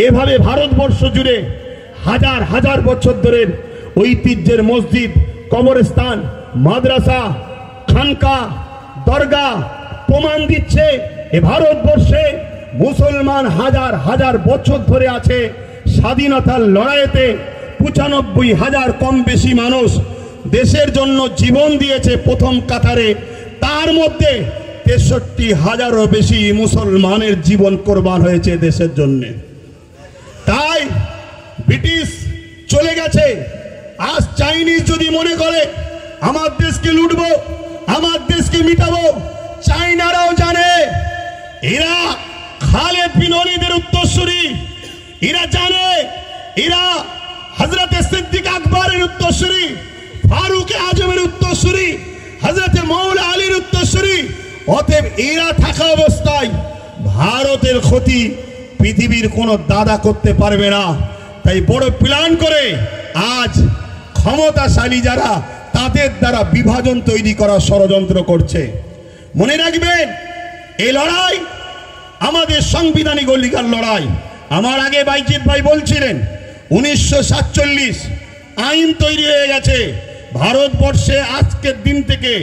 Speaker 1: এভাবে ভারতবর্ষ জুড়ে হাজার হাজার বছর ধরে ঐতিহ্যের মসজিদ, কবরস্থান, মাদ্রাসা, খানকা, দরগা প্রমাণ দিচ্ছে এ ভারতবর্ষে মুসলমান হাজার হাজার বছর ধরে আছে। স্বাধীনতার লড়াইতে 95,000 কম বেশি মানুষ দেশের জন্য জীবন দিয়েছে প্রথম কাতারে, তার মধ্যে 63,000-এরও বেশি মুসলমানের জীবন কোরবান হয়েছে দেশের জন্য। তাই ব্রিটিশ চলে গেছে, আজ চাইনিজ যদি মনে করে আমার দেশকে লুটবো, আমার দেশকে মিটাবো, চাইনারাও জানে এরা খালেদ বিন ওয়ালিদের উত্তরসূরি, এরা জানে এরা হযরতে সিদ্দিক আকবরের উত্তরসূরি, ফারুক আজমের উত্তরসূরি, হযরতে মৌলা আলীর উত্তরসূরি। অতএব এরা থাকা অবস্থায় ভারতের ক্ষতি পৃথিবীর কোনো দাদা করতে পারবে না। তাই বড় প্ল্যান করে আজ ক্ষমতাশালী যারা, তাদের দ্বারা বিভাজন তৈরি করার ষড়যন্ত্র করছে। মনে রাখবেন, এই লড়াই আমাদের সাংবিধানিক অধিকার লড়াই। আমার আগে বাইজিৎ ভাই বলছিলেন 1947 আইন তৈরি হয়ে গেছে ভারতবর্ষে। আজকের দিন থেকে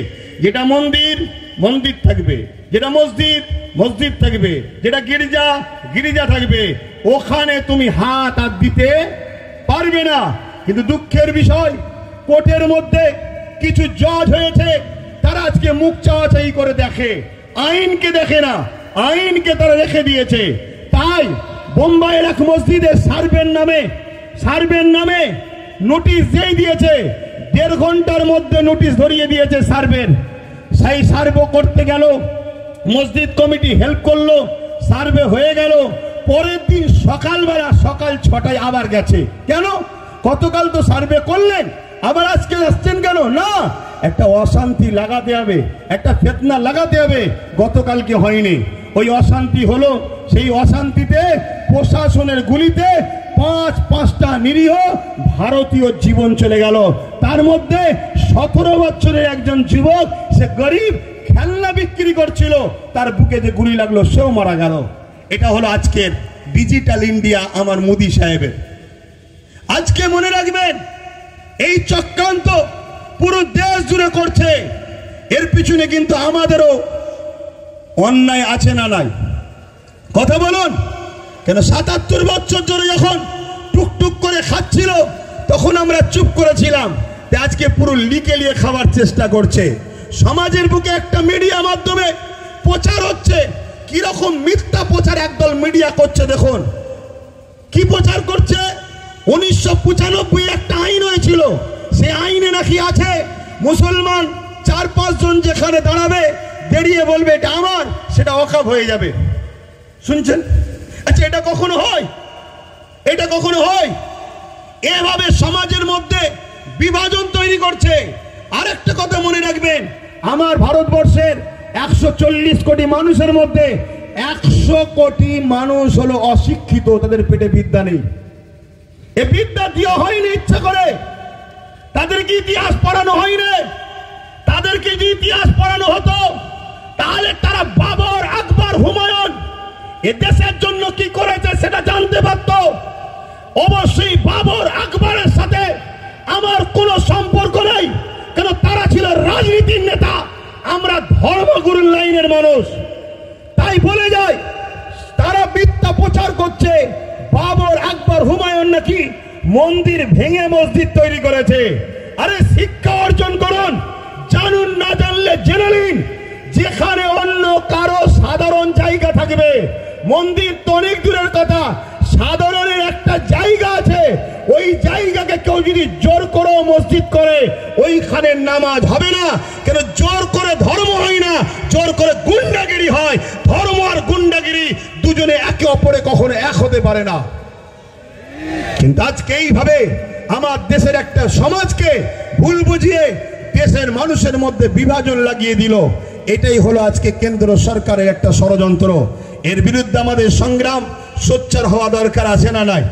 Speaker 1: যেটা মন্দির মন্দির থাকবে, যেটা মসজিদ মসজিদ থাকবে, যেটা গির্জা গির্জা থাকবে, ওখানে তুমি হাত দিতে পারবে না। কিন্তু দুঃখের বিষয়, কোর্টের মধ্যে কিছু জজ হয়েছে, তারা আজকে মুখ চাওয়াচাই করে দেখে, আইনকে দেখে না, আইনকে তারা রেখে দিয়েছে। তাই বোম্বাইয়ের এক মসজিদে সার্ভের নামে নোটিশ যেই দিয়েছে, 1.5 ঘন্টার মধ্যে নোটিশ ধরিয়ে দিয়েছে সার্ভের। সেই সার্ভে করতে গেল, মসজিদ কমিটি হেল্প করলো, সার্ভে হয়ে গেল। পরের দিন সকালবেলা সকাল 6টায় আবার গেছে। কেন? গতকাল তো সার্ভে করলেন, আবার আজকে আসছেন কেন? না, একটা অশান্তি লাগাতে হবে, একটা ফিতনা লাগাতে হবে। গতকালকে হয়নি, ওই অশান্তি হলো। সেই অশান্তিতে প্রশাসনের গুলিতে পাঁচটা নিরীহ ভারতীয় জীবন চলে গেল। তার মধ্যে 17 বছরের একজন যুবক, সে গরিব, খেলনা বিক্রি করছিল, তার বুকে যে গুলি লাগলো সেও মারা গেল। এটা হলো আজকের ডিজিটাল ইন্ডিয়া আমার মোদি সাহেবের। আজকে মনে রাখবেন, এই চক্রান্ত পুরো দেশ জুড়ে করছে, এর পিছনে কিন্তু আমাদেরও অন্যায় আছে না নাই? কথা বলুন। কেন 77 বছর ধরে যখন টুকটুক করে খাচ্ছিল তখন আমরা চুপ করেছিলাম, আজকে পুরো লিকে লিয়ে খাওয়ার চেষ্টা করছে। সমাজের বুকে একটা মিডিয়া মাধ্যমে প্রচার হচ্ছে, কিরকম মিথ্যা প্রচার একদল মিডিয়া করছে। দেখুন কি প্রচার করছে। 1995 একটা আইন হয়েছিল, সে আইনে নাকি আছে মুসলমান 4-5 জন যেখানে দাঁড়াবে দাঁড়িয়ে বলবে এটা আমার, সেটা ওয়াকফ হয়ে যাবে। শুনছেন? আচ্ছা, এটা কখনো হয়? এটা কখনো হয়? এভাবে সমাজের মধ্যে বিভাজন তৈরি করছে। আরেকটা কথা মনে রাখবেন, আমার ভারতবর্ষের 140 কোটি মানুষের মধ্যে 100 কোটি মানুষ হলো অশিক্ষিত, তাদের পেটে বিদ্যা নেই। এ বিদ্যা দেওয়া হয়নি ইচ্ছা করে, তাদেরকে ইতিহাস পড়ানো হয়নি। তাদেরকে যদি ইতিহাস পড়ানো হতো তাহলে তারা বাবর, আকবর, হুমায়ুন এ দেশের জন্য কি করেছে সেটা জানতে পারত। অবশ্যই বাবর, আকবরের সাথে আমার কোনো সম্পর্ক নেই, কেন তারা ছিল রাজনীতির নেতা, আমরা ধর্মগুরুর লাইনের মানুষ। তাই বলে যায়, তারা মিথ্যা প্রচার করছে বাবর, আকবর, হুমায়ুন নাকি মন্দির ভেঙে মসজিদ তৈরি করেছে। আরে শিক্ষা অর্জন করুন, জানুন, না জানলে জেনে নিন। যেখানে অন্য কারো সাধারণ জায়গা থাকবে, মন্দির তো অনেক দূরের কথা, সাধারণের একটা জায়গা আছে, ওই জায়গাকে কেউ যদি জোর করে মসজিদ করে ওইখানে নামাজ হবে না। কেন? জোর করে ধর্ম হয় না, জোর করে গুন্ডাগিরি হয়। ধর্ম আর গুন্ডাগিরি দুজনে একে অপরে কখনো এক হতে পারে না। কিন্তু আজকে এইভাবে আমার দেশের একটা সমাজকে ভুল বুঝিয়ে দেশের মানুষের মধ্যে বিভাজন লাগিয়ে দিল। এটাই হলো আজকে কেন্দ্র সরকারের একটা ষড়যন্ত্র। এর বিরুদ্ধে আমাদের সংগ্রাম সোচ্চার হওয়া দরকার আছে না নাই?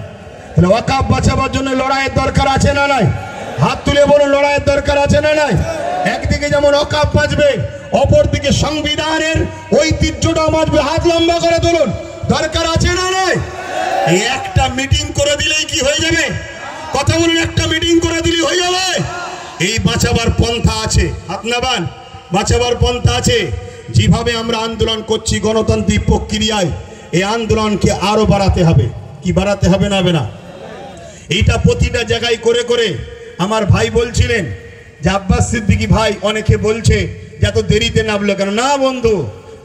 Speaker 1: ওয়াকফ বাঁচাবার জন্য লড়াইয়ের দরকার আছে না নাই? হাত তুলে বলুন, লড়াইয়ের দরকার আছে না নাই? একদিকে যেমন ওয়াকফ বাঁচবে, অপরদিকে সংবিধানের ঐতিহ্যটা বাঁচবে। হাত লম্বা করে তুলুন, দরকার আছে না নাই? এই একটা মিটিং করে দিলেই কি হয়ে যাবে? কথা বলুন, একটা মিটিং করে দিলেই হয়ে যাবে? এই বাঁচাবার পন্থা আছে, আপনার বাঁচাবার পন্থা আছে। যেভাবে আমরা আন্দোলন করছি গণতান্ত্রিক প্রক্রিয়ায়, এই আন্দোলনকে আরো বাড়াতে হবে। কি বাড়াতে হবে না? হবে না? এইটা প্রতিটা জায়গায় করে করে আমার ভাই বলছিলেন যে আব্বাস সিদ্দিকী ভাই, অনেকে বলছে যে এত দেরিতে নামলো কেন? না বন্ধু,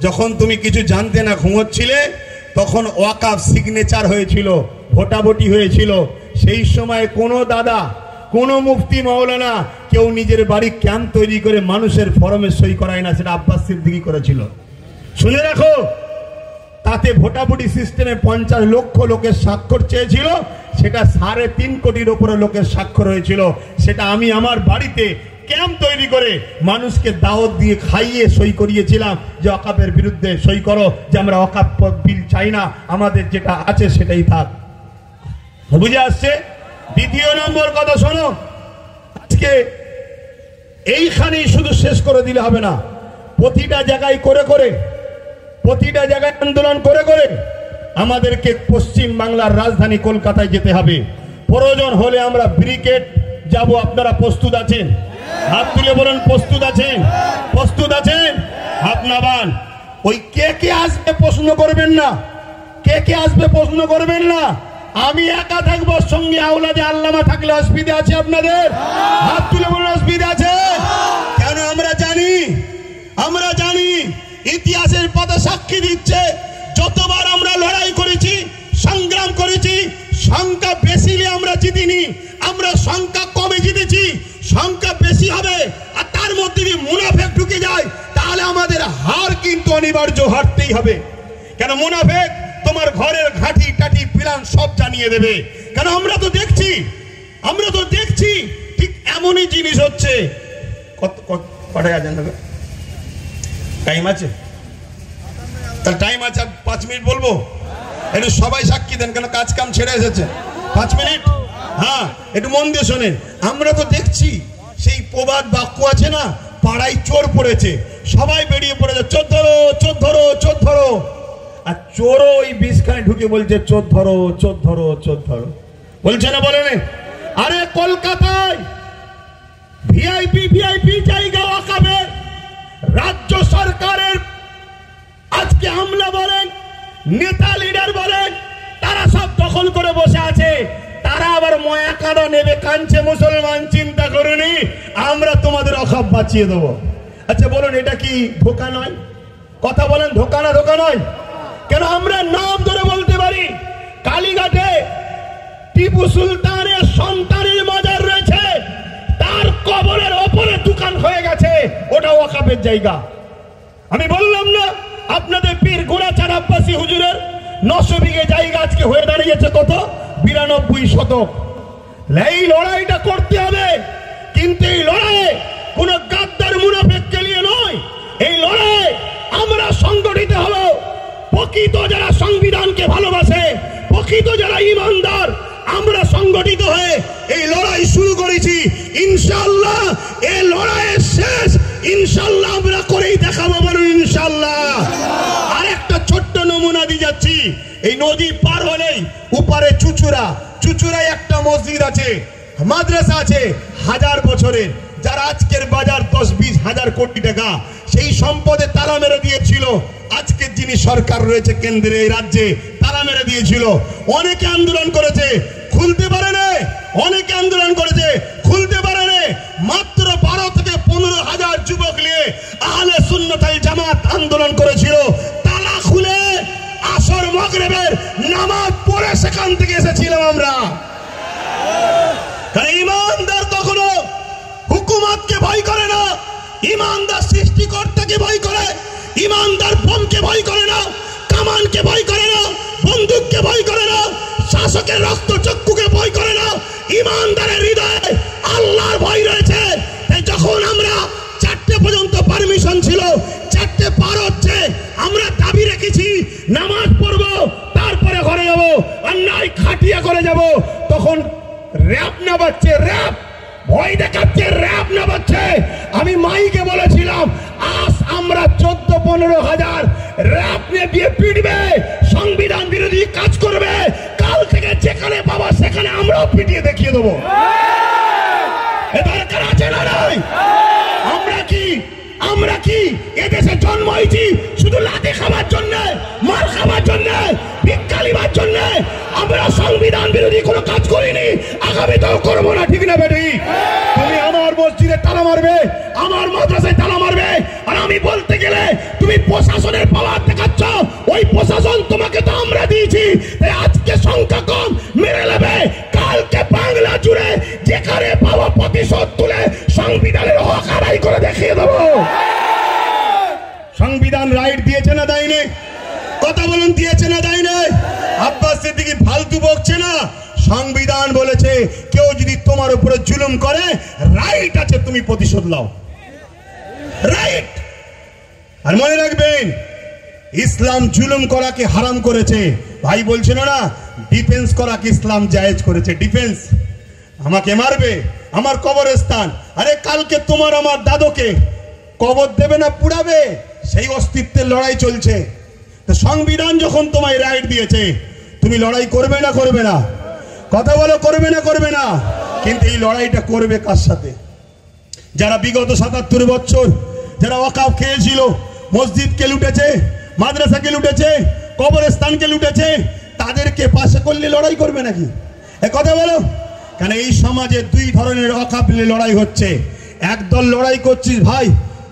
Speaker 1: যখন তুমি কিছু জানতে না ঘুমোচ্ছিলে তখন ওয়াকফ সিগনেচার হয়েছিল, ভোটাভুটি হয়েছিল। সেই সময় কোনো দাদা, কোনো মুফতি মাওলানা কেউ নিজের বাড়ি ক্যাম্প তৈরি করে মানুষের ফরমে সই করায় না, সেটা আব্বাস সিদ্দিকী করেছিল। শুনে রাখো, তাতে ভোটাভুটি সিস্টেমে 50 লক্ষ লোকের স্বাক্ষর চেয়েছিল, সেটা 3.5 কোটির উপরে লোকের স্বাক্ষর হয়েছিল। সেটা আমি আমার বাড়িতে ক্যাম্প তৈরি করে মানুষকে দাওয়াত দিয়ে খাইয়ে সই করিয়েছিলাম যে ওয়াকফের বিরুদ্ধে সই করো, যে আমরা ওয়াকফ বিল চাই না, আমাদের যেটা আছে সেটাই থাক। বুঝে আসছে? দ্বিতীয় নম্বর কথা শোনো, আজকে এইখানেই শুধু শেষ করে দিলে হবে না, প্রতিটা জায়গায় করে করে, প্রতিটা জায়গায় আন্দোলন করে করে আমাদেরকে পশ্চিম বাংলার রাজধানী কলকাতায় যেতে হবে। প্রয়োজন হলে আমরা ব্রিগেড যাব। আপনারা প্রস্তুত আছেন? হাত তুলে বলুন, প্রস্তুত আছেন? প্রস্তুত আছেন? আপনার ওই কে কে আসবে প্রশ্ন করবেন না, কে কে আসবে প্রশ্ন করবেন না। আমি একা থাকবো, সঙ্গে আওলাদে আল্লামা থাকলে অসুবিধা আছে আপনাদের? হাত তুলে বলুন, অসুবিধা আছে? কেন? আমরা জানি ইতিহাসের পাতা সাক্ষী দিচ্ছে, যতবার আমরা লড়াই করেছি, সংগ্রাম করেছি, সংখ্যা বেশি হলে আমরা জিতিনি, আমরা সংখ্যা কমে জিতেছি। সংখ্যা বেশি হবে আর তার মধ্যে যদি মুনাফেক ঢুকে যায় তাহলে আমাদের হার কিন্তু অনিবার্য, হারতেই হবে। কেন? মুনাফেক তোমার ঘরের ঘাটি টাটি প্ল্যান সব জানিয়ে দেবে। কেন? আমরা তো দেখছি ঠিক এমনই জিনিস হচ্ছে।
Speaker 2: কটায় আজান হবে? টাইম আছে? তাহলে টাইম আছে, 5 মিনিট বলবো। একটু সবাই সাক্ষী দেন, কেন কাজ কাম ছেড়ে এসেছে। 5 মিনিট, হ্যাঁ একটু মন দিয়ে শোনেন। আমরা তো দেখছি সেই প্রবাদ বাক্য আছে না, পাড়ায় চোর পড়েছে, সবাই বেরিয়ে পড়েছে, চোর ধরো চোর ধরো চোর ধরো। আর চোরও ওই বিষখানে ঢুকে বলছে চোর ধরো চোর ধরো চোর ধরো, বলছে না বলে না? আরে কলকাতায় ভিআইপি জায়গা ওয়াকাফের রাজ্য সরকারের আজকে আমলা বলেন, নেতা লিডার বলেন, তারা সব দখল করে বসে আছে। তারা আবার ময়া কাঁদা নেবে, কাঁদছে মুসলমান, চিন্তা করুনি আমরা তোমাদের ওয়াকাফ বাঁচিয়ে দেবো। আচ্ছা বলুন, এটা কি ধোঁকা নয়? কথা বলেন, ধোঁকা না ধোঁকা নয়? কেন আমরা নাম ধরে বলতে পারি, কালীঘাটে টিপু সুলতানের সন্তানের মাজার রয়েছে, তার কবরের ওপরে দোকান হয়ে গেছে, ওটা ওয়াকাফের জায়গা। আমি বললাম না আপনাদের পীর গোড়াচাঁদ আব্বাসী হুজুরের 900 বিঘে জায়গা আজকে হয়ে দাঁড়িয়েছে কত? 92 শতক। এই লড়াইটা করতে হবে, কিন্তু এই লড়াই কোন গাদ্দার মুনাফিককে নিয়ে নয়। এই লড়াই আমরা সংগঠিত হব, প্রকৃত যারা সংবিধানকে ভালোবাসে, প্রকৃত যারা ইমানদার, আমরা সংগঠিত হয়ে এই লড়াই শুরু করেছি। ইনশাআল্লাহ এই লড়াইয়ের শেষ ইনশাআল্লাহ আমরা করেই দেখাবো, বলুন ইনশাআল্লাহ। আরেকটা ছোট্ট নমুনা দিয়ে যাচ্ছি। এই নদী পার হলেই উপরে চুচুড়ায় একটা মসজিদ আছে, মাদ্রাসা আছে 1000 বছরের, যার আজকের বাজার 10-20 হাজার কোটি টাকা। সেই সম্পদে তালা মেরে দিয়েছিল আজকের যিনি সরকার রয়েছে কেন্দ্রে, এই রাজ্যে তালা মেরে দিয়েছিল। অনেকে আন্দোলন করেছে, খুলতে পারে না। অনেকে আন্দোলন করেছে, খুলতে পারে না। মাত্র 12 থেকে 15 হাজার যুবক নিয়ে আহলে সুন্নাত ওয়াল জামাত আন্দোলন করেছিল। তালা খুলে আসর মাগরিবের নামাজ পড়ে সেখান থেকে এসেছিলাম আমরা। কারণ ইমানদার কখনো হুকুমতকে ভয় করে না, ইমানদার সৃষ্টিকর্তাকে ভয় করে। ইমানদার বোমকে ভয় করে না, কামানকে ভয় করে না, বন্দুককে ভয় করে না, শাসকের রক্ত চক্ষুকে ভয় করে না। ইমানদারের হৃদয়ে আল্লাহর ভয় রয়েছে। যখন আমরা 4টে পর্যন্ত পারমিশন ছিল, 4টে পার হচ্ছে, আমরা দাবি রেখেছি নামাজ পড়বো, তারপরে ঘরে যাবো, আর নাই খাটিয়া করে যাব। তখন র‍্যাব না বাচ্চে, র‍্যাব ভয় দেখাচ্ছে, র‍্যাব না বাচ্চে। আমি মাইকে বলেছিলাম আজ আমরা 14-15 হাজার র‍্যাব নিয়ে দিয়ে পিটবে, সংবিধান বিরোধী কাজ করবে। কাল থেকে যেখানে পাবা সেখানে আমরাও পিটিয়ে দেখিয়ে দেবো। এ দরকার আছে না নাই? আমরা কি এদেশে জন্ম হয়েছি শুধু লাঠি খাবার জন্য, মার খাবার জন্য, ভিক্ষা লিবার জন্য? আমরা সংবিধান বিরোধী কোনো কাজ করিনি, আগামীতেও করবো না, ঠিক না বেটি? তুমি আমার মসজিদে তালা মারবে, আমার মাদ্রাসায় তালা মারবে, আর আমি বলতে গেলে তুমি প্রশাসনের পাওয়ার দেখাচ্ছ। ওই প্রশাসন তোমাকে তো আমরা দিয়েছি, তাই আজকে সংখ্যা কম মেরে নেবে, কালকে বাংলা জুড়ে যেখানে পাওয়া প্রতিশোধ তুলে সংবিধানের হক আদায় করে দেখিয়ে দেবো। সংবিধান রাইট দিয়েছে না দেয়নি? কথা বলুন, দিয়েছে না দেয়নি? আব্বাস সিদ্দিকী ফালতু বকছে না। সংবিধান বলেছে কেউ যদি তোমার উপরে জুলুম করে, রাইট আছে তুমি প্রতিশোধ নাও, রাইট। আর মনে রাখবেন, ইসলাম জুলুম করাকে হারাম করেছে। ভাই বলছিল না ডিফেন্স করাকে ইসলাম জায়েজ করেছে। ডিফেন্স, আমাকে মারবে, আমার কবরস্থান, আরে কালকে তোমার আমার দাদুকে কবর দেবে না পুড়াবে, সেই অস্তিত্বের লড়াই চলছে। তো সংবিধান যখন তোমায় রাইট দিয়েছে, তুমি লড়াই করবে না করবে না? কথা বলো, করবে না করবে না? কিন্তু এই লড়াইটা করবে কার সাথে? যারা বিগত 77 বছর যারা ওয়াকাফ খেয়েছিল, মসজিদকে লুটেছে, মাদ্রাসাকে লুটেছে, কবরস্থানকে লুটেছে, তাদেরকে পাশে করলে লড়াই করবে নাকি? এ কথা বলো। কারণ এই সমাজে 2 ধরনের ওয়াকাফ নিয়ে লড়াই হচ্ছে। একদল লড়াই করছিস, ভাই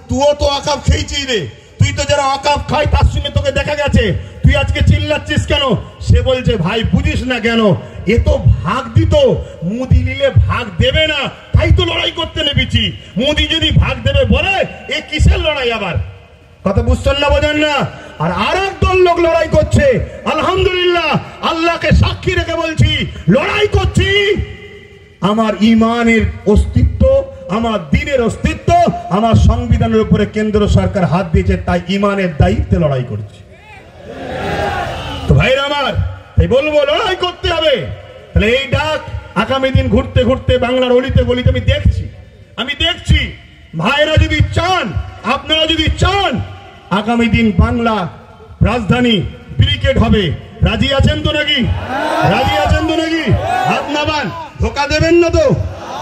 Speaker 2: তুইও তো ওয়াকাফ খেয়েছিস রে, তুই তো যারা ওয়াকাফ খায় তার সঙ্গে তোকে দেখা গেছে, তুই আজকে চিল্লাচ্ছিস কেন? সে বলছে ভাই বুঝিস না কেন, এ তো ভাগ দিত, মোদি নিলে ভাগ দেবে না, তাই তো লড়াই করতে নেমেছি। মোদি যদি ভাগ দেবে বলে, এ কিসের লড়াই আবার? কথা বুঝছেন না, বোঝেন না? আর আরেক দল লোক লড়াই করছে। আলহামদুলিল্লাহ, আল্লাহকে সাক্ষী রেখে বলছি, লড়াই করছি আমার ইমানের অস্তিত্ব
Speaker 1: আমার দিনের অস্তিত্ব আমার সংবিধানের উপরে কেন্দ্র সরকার হাত দিয়েছে, তাই ইমানের দায়িত্বে লড়াই করছি। তো ভাইরা আমার, তাই বলবো লড়াই করতে হবে। তাহলে এই ডাক আগামী দিন ঘুরতে ঘুরতে বাংলার অলিতে গলিতে আমি দেখছি ভাইরা যদি চান, আপনারা যদি চান আগামী দিন বাংলা রাজধানী ব্রিগেড হবে, রাজি আছেন তো নাকি? রাজি আছেন তো নাকি? হাত নামান। ধোকা দেবেন না তো?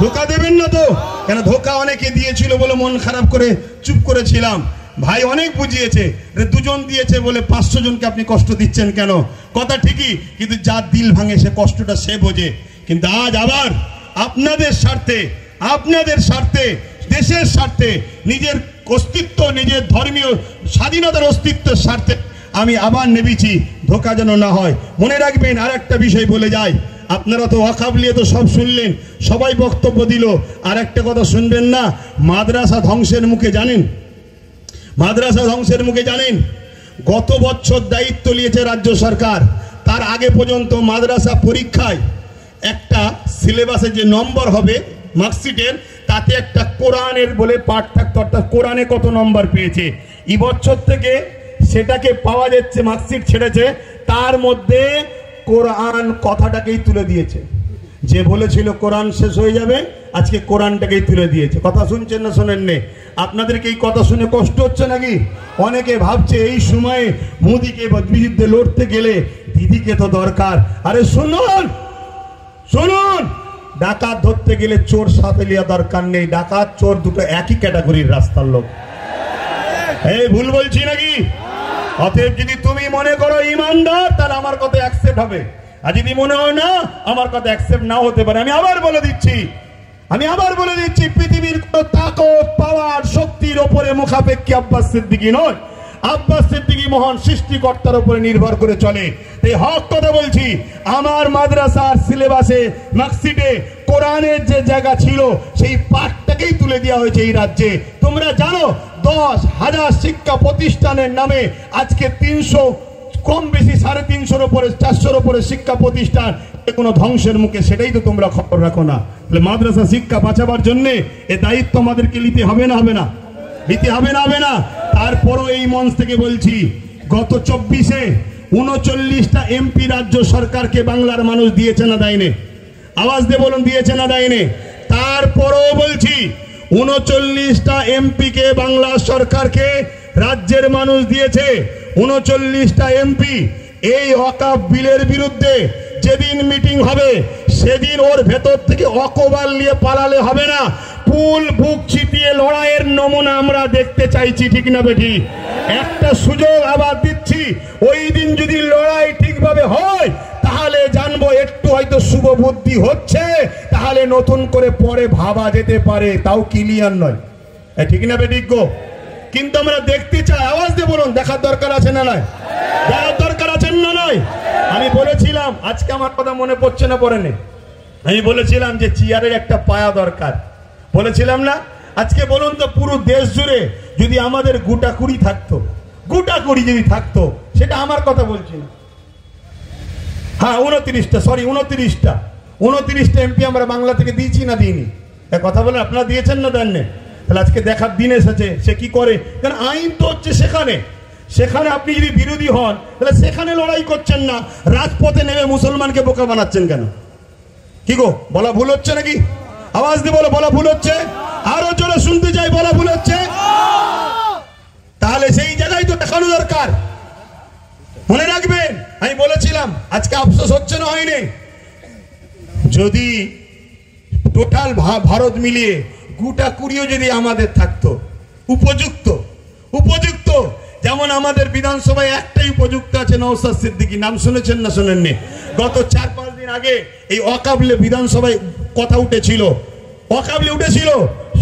Speaker 1: ধোকা দেবেন না তো? কেন ধোকা অনেকে দিয়েছিল বলে মন খারাপ করে চুপ করেছিলাম। ভাই অনেক বুঝিয়েছে, দুজন দিয়েছে বলে 500 জনকে আপনি কষ্ট দিচ্ছেন কেন? কথা ঠিকই, কিন্তু যার দিল ভাঙে সে কষ্টটা সে বোঝে। কিন্তু আজ আবার আপনাদের স্বার্থে দেশের স্বার্থে নিজের অস্তিত্ব, নিজের ধর্মীয় স্বাধীনতার অস্তিত্বের স্বার্থে আমি আবার নেমেছি, ধোকা যেন না হয়। মনে রাখবেন, আর একটা বিষয় বলে যায়, আপনারা তো ওয়াকফ নিয়ে তো সব শুনলেন, সবাই বক্তব্য দিল, আর একটা কথা শুনবেন না? মাদ্রাসা ধ্বংসের মুখে জানেন? মাদ্রাসা ধ্বংসের মুখে জানেন? গত বছর দায়িত্ব নিয়েছে রাজ্য সরকার, তার আগে পর্যন্ত মাদ্রাসা পরীক্ষায় একটা সিলেবাসে যে নম্বর হবে মার্কশিটের, তাতে একটা কোরআনের বলে পাঠ থাকতো, অর্থাৎ কোরআনে কত নম্বর পেয়েছে। এই বছর থেকে সেটাকে পাওয়া যাচ্ছে, মার্কশিট ছেড়েছে, তার মধ্যে কোরআন কথাটাকেই তুলে দিয়েছে। যে বলেছিল কোরআন শেষ হয়ে যাবে, আজকে কোরআনটাকেই তুলে দিয়েছে। কথা শুনছেন না শোনেন নে? আপনাদেরকে এই কথা শুনে কষ্ট হচ্ছে নাকি? অনেকে ভাবছে এই সময়ে মোদিকে বিরুদ্ধে লড়তে গেলে দিদিকে তো দরকার। আরে শুনুন শুনুন, ডাকাত ধরতে গেলে চোর সাথে লিয়া দরকার নেই। ডাকাত চোর দুটো একই ক্যাটাগরির রাস্তার লোক। এই ভুল বলছি নাকি? অতএব যদি তুমি মনে করো ইমানদার, তাহলে আমার কথা অ্যাকসেপ্ট হবে, আর যদি মনে হয় না, আমার কথা অ্যাকসেপ্ট নাও হতে পারে। আমি আবার বলে দিচ্ছি, পৃথিবীর কোন তাকত, পাওয়ার, শক্তির ওপরে মুখাপেক্ষী আব্বাস সিদ্দিকী নয়। আব্বাস সিদ্দিকী মহান সৃষ্টিকর্তার উপরে নির্ভর করে চলে। এই হক কথা বলছি। আমার মাদ্রাসার সিলেবাসে মার্কশিটে কোরআনের যে জায়গা ছিল, সেই পাঠটাকেই তুলে দেওয়া হয়েছে এই রাজ্যে। তোমরা জানো 10,000 শিক্ষা প্রতিষ্ঠানের নামে আজকে 300 কম বেশি 350 উপরে 400 উপরে শিক্ষা প্রতিষ্ঠান কোনো ধ্বংসের মুখে, সেটাই তো তোমরা খবর রাখো না। তাহলে মাদ্রাসা শিক্ষা বাঁচাবার জন্য এ দায়িত্ব আমাদেরকে নিতে হবে না? হবে না? তারপরও এই মঞ্চ থেকে বলছি, গত 24-এ 39টা এমপি রাজ্য সরকারকে বাংলার মানুষ দিয়েছে না দেয়নি? আওয়াজ দিয়ে বলুন, দিয়েছে না দেয়নি? তারপরও বলছি, 39টা এমপিকে বাংলা সরকারকে রাজ্যের মানুষ দিয়েছে। 39টা এমপি এই ওয়াকফ বিলের বিরুদ্ধে যেদিন মিটিং হবে, সেদিন ওর ভেতর থেকে অকবাল নিয়ে পালালে হবে না। ফুল বুক ছিটিয়ে লড়াইয়ের নমুনা আমরা দেখতে চাইছি, ঠিক না বেঠি? একটা সুযোগ আবার দিচ্ছি, ওই দিন যদি লড়াই ঠিকভাবে হয়, তাহলে জানবো একটু হয়তো শুভ বুদ্ধি হচ্ছে, তাহলে নতুন করে পরে ভাবা যেতে পারে, তাও ক্লিয়ার নয়। ঠিক না বেঠিক গো? কিন্তু আমরা দেখতে চাই। আওয়াজ দিয়ে বলুন, দেখার দরকার আছে না নয়? দেখার দরকার আছে না নয়? আমি বলেছিলাম, আজকে আমার কথা মনে পড়ছে না, পরে নেই, আমি বলেছিলাম যে চেয়ারের একটা পায়া দরকার, বলেছিলাম না? আজকে বলুন তো, পুরো দেশ জুড়ে যদি আমাদের গোটাকুড়ি যদি থাকতো, সেটা আমার কথা বলছি না, হ্যাঁ 29টা এমপি আমরা বাংলা থেকে দিয়েছি না দিইনি? কথা বলেন, আপনারা দিয়েছেন না দেননি? তাহলে আজকে দেখার দিন এসেছে সে কি করে। কারণ আইন তো হচ্ছে সেখানে আপনি যদি বিরোধী হন, তাহলে সেখানে লড়াই করছেন না, রাজপথে নেমে মুসলমানকে বোকা বানাচ্ছেন কেন? কি গো, বলা ভুল হচ্ছে নাকি? আওয়াজ দিয়ে বলো, বলা ভুল হচ্ছে? আরো জোরে শুনতে চাই, বলা ভুল হচ্ছে? তাহলে সেই জায়গায় তো দেখানো দরকার। মনে রাখবেন, আমি বলেছিলাম, আজকে আফসোস হচ্ছে না হয়নি? যদি টোটাল ভারত মিলিয়ে গোটাকুড়িও যদি আমাদের থাকতো উপযুক্ত, যেমন আমাদের বিধানসভায় একটাই উপযুক্ত আছে, নওশাদ সিদ্দিকী, নাম শুনেছেন না শোনেননি? গত 4-5 দিন আগে এই ওয়াকফে বিধানসভায় কথা উঠেছিল,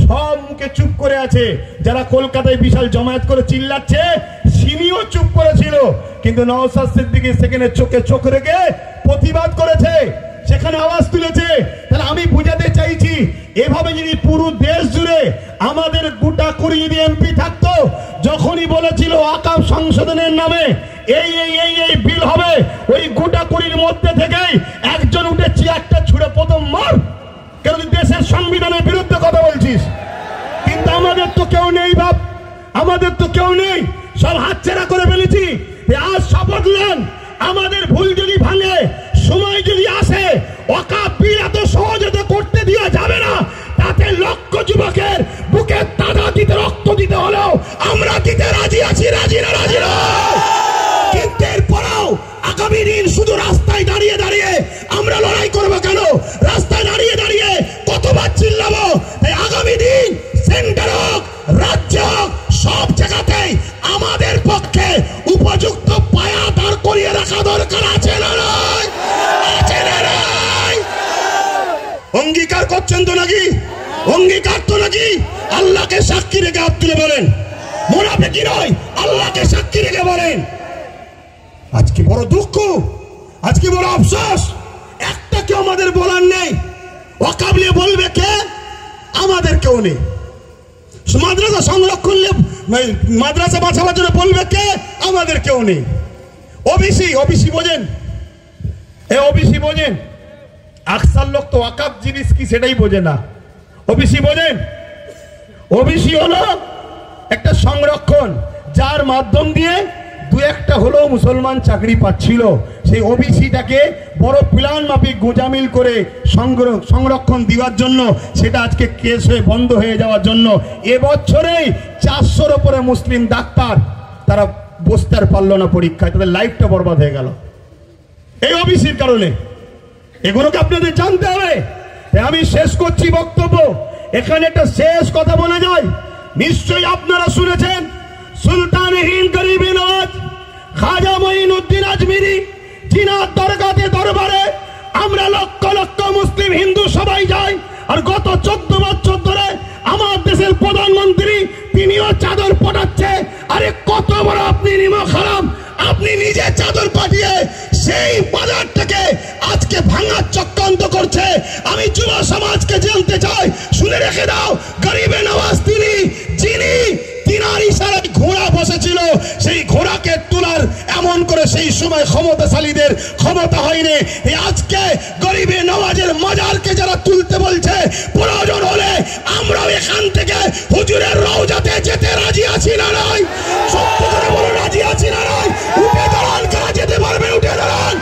Speaker 1: সব মুখে চুপ করে আছে। যারা কলকাতায় বিশাল জমায়েত করে চিল্লাচ্ছে, সিনিও চুপ করেছিল, কিন্তু নওশাদ সিদ্দিকী সেখানে চোখে চোখ রেখে প্রতিবাদ করেছে, সেখানে আওয়াজ তুলেছে। তাহলে আমি বুঝাতে চাইছি, এভাবে যদি পুরো দেশ জুড়ে আমাদের গোটাকুড়ি যদি এমপি থাকতো, যখনই বলেছিল ওয়াকফ সংশোধনের নামে এই বিল হবে, ওই গোটাকুড়ির মধ্যে থেকেই একজন উঠে চেয়ারটা ছুঁড়ে প্রথম মার, কেন তুই দেশের সংবিধানের বিরুদ্ধে কথা বলছিস? কিন্তু আমাদের তো কেউ নেই বাপ, আমাদের তো কেউ নেই, সব হাতছাড়া করে ফেলেছি। আজ শপথ নেন, আমাদের ভুল যদি ভাঙে, সময় যদি আসে, ওয়াকফ বিল এত সহজে তো করতে দেওয়া যাবে না। তাতে লক্ষ যুবকের বুকে তাজা দিতে, রক্ত দিতে হলেও আমরা দিতে রাজি আছি, রাজি না রাজি না। কিন্তু এরপরেও আগামী দিন শুধু রাস্তায় দাঁড়িয়ে দাঁড়িয়ে আমরা লড়াই করবো কেন? রাস্তায় দাঁড়িয়ে দাঁড়িয়ে কতবার চিল্লাবো? আগামী দিন সেন্টার হোক, রাজ্য হোক, সব জায়গাতেই আমাদের পক্ষে উপযুক্ত পায়া দাঁড় করিয়ে রাখা দরকার আছে না নাই? আছে না নাই? অঙ্গীকার করছেন তো নাকি? অঙ্গীকার তো নাকি? আল্লাহকে সাক্ষী রেখে হাত তুলে বলেন, মুনাফিকি নয়, আল্লাহকে সাক্ষী রেখে বলেন। আজকে বড় দুঃখ, আজকে বড় আফসোস, একটা কেউ আমাদের বলার নেই। ওয়াকফ নিয়ে বলবে কে? আমাদের কেউ নেই। মাদ্রাসা সংরক্ষণ, মাদ্রাসা বাঁচাবার জন্য বলবে কে? আমাদের কেউ নেই। ওবিসি, ওবিসি বোঝেন? এই ওবিসি বোঝেন? আকসার লোক তো ওয়াকফ জিনিস কি সেটাই বোঝে না। ওবিসি বোঝেন? ওবিসি হলো একটা সংরক্ষণ, যার মাধ্যম দিয়ে দু একটা হলেও মুসলমান চাকরি পাচ্ছিল। সেই ওবিসিটাকে বড় প্ল্যান মাফিক গোজামিল করে সংরক্ষণ দেওয়ার জন্য সেটা আজকে কেস হয়ে বন্ধ হয়ে যাওয়ার জন্য এবছরেই 400-র উপরে মুসলিম ডাক্তার তারা বসতে আর পারলো না পরীক্ষায়, তাদের লাইফটা বরবাদ হয়ে গেল এই ওবিসির কারণে। এগুলোকে আপনাদের জানতে হবে। আমি শেষ করছি বক্তব্য, এখানে একটা শেষ কথা বলে যায়। নিশ্চয়ই আপনারা শুনেছেন সুলতান হিন্দ গরিবে নওয়াজ খাজা মঈনুদ্দিন আজমিরি, জিনার দরগাতে দরবারে আমরা লক্ষ লক্ষ মুসলিম হিন্দু সবাই যাই। আর গত 14 বছর ধরে আমার দেশের প্রধানমন্ত্রী তিনিও চাদর পটাচ্ছে। আরে কত বড় আপনি নিমক হারাম, আপনি নিজে চাদর পাঠিয়ে সেই বাজারটাকে আজকে ভাঙার চক্রান্ত করছে। আমি যুব সমাজকে জানতে চাই, শুনে রেখে দাও, গরিবে নওয়াজ তিনি, যিনি তিনার ইশারায় ঘোড়া বসেছিল, সেই ঘোড়াকে তোলার এমন করে সেই সময় ক্ষমতাশালীদের ক্ষমতা হয়নি। আজকে গরিবে নওয়াজের মাজারকে যারা তুলতে বলছে, প্রয়োজন হলে আমরাও এখান থেকে হুজুরের রওজাতে যেতে রাজি আছি না নাই? সত্য করে বলো, রাজি আছি না নাই? উঠে দাঁড়ান, কারা যেতে পারবেন? উঠে দাঁড়ান,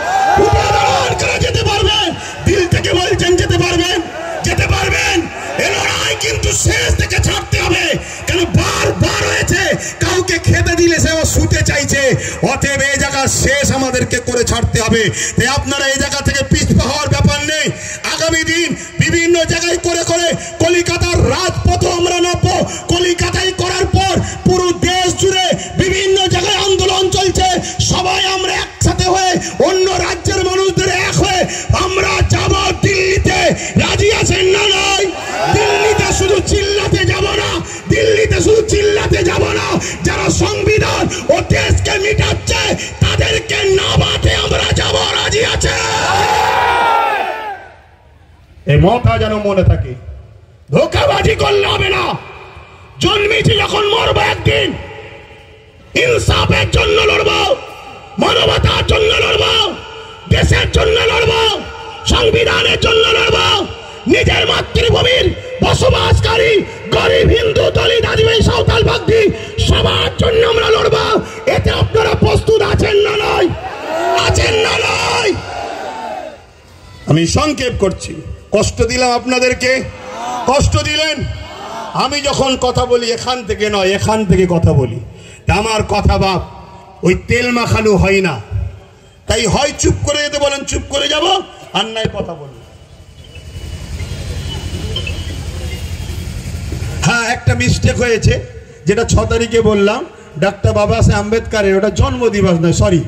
Speaker 1: উঠে দাঁড়ান, কারা যেতে পারবেন? দিল থেকে বলছেন যেতে পারবেন, যেতে পারবেন। এ লড়াই কিন্তু শেষ থেকে ছাড়তে হবে, কেন বারবার হয়েছে কাউকে খেতে দিলে সে শুতে চাইছে। অতএব এই জায়গা শেষ আমাদেরকে করে ছাড়তে হবে। তাই আপনারা এই জায়গা থেকে পিছপা হওয়ার ব্যাপার নেই। আগামী দিন বিভিন্ন জায়গায় করে করে কলিকাতার রাজপথ আমরা নামবো। কলিকাতায় করার পর পুরো দেশ জুড়ে বিভিন্ন জায়গায় আন্দোলন চলছে। সবাই আমরা একসাথে হয়ে অন্য রাজ্যের মানুষদের এক হয়ে আমরা যাব দিল্লিতে। রাজি আছেন না নাই? দিল্লিতে শুধু চিল্লাতে যাব না, দিল্লিতে শুধু চিল্লাতে যাব না, যারা সংবিধান ও দেশকে মিটাচ্ছে তাদেরকে নামাতে আমরা যাব। রাজি আছে? এই মতা যেন মনে থাকে, ধোঁকাবাজি করলে হবে না। জন্মেছি যখন মরবো একদিন, ইনসাফের জন্য লড়বো, মানবতার জন্য লড়বো, দেশের জন্য লড়বো, সংবিধানের জন্য লড়বো। নিজের মাতৃভূমির বসবাসকারী গরিব হিন্দু, দলিত, আদিবাসী, সাঁওতাল, বাগদি সবার জন্য আমরা লড়বো। এতে আপনারা প্রস্তুত আছেন না নাই? আছেন না নাই? আমি সংক্ষেপ করছি, কষ্ট দিলাম আপনাদেরকে, কষ্ট দিলেন। আমি যখন কথা বলি এখান থেকে নয়, এখান থেকে কথা বলি। আমার কথা বাপ ওই তেল মাখানো হয় না। তাই হয় চুপ করে যেতে বলেন, চুপ করে যাব, আর নাই কথা বলবো। হ্যাঁ, একটা মিস্টেক হয়েছে, যেটা 6 তারিখে বললাম, ডক্টর বাবা সাহেব আম্বেদকরের ওটা জন্মদিবস নয়, সরি।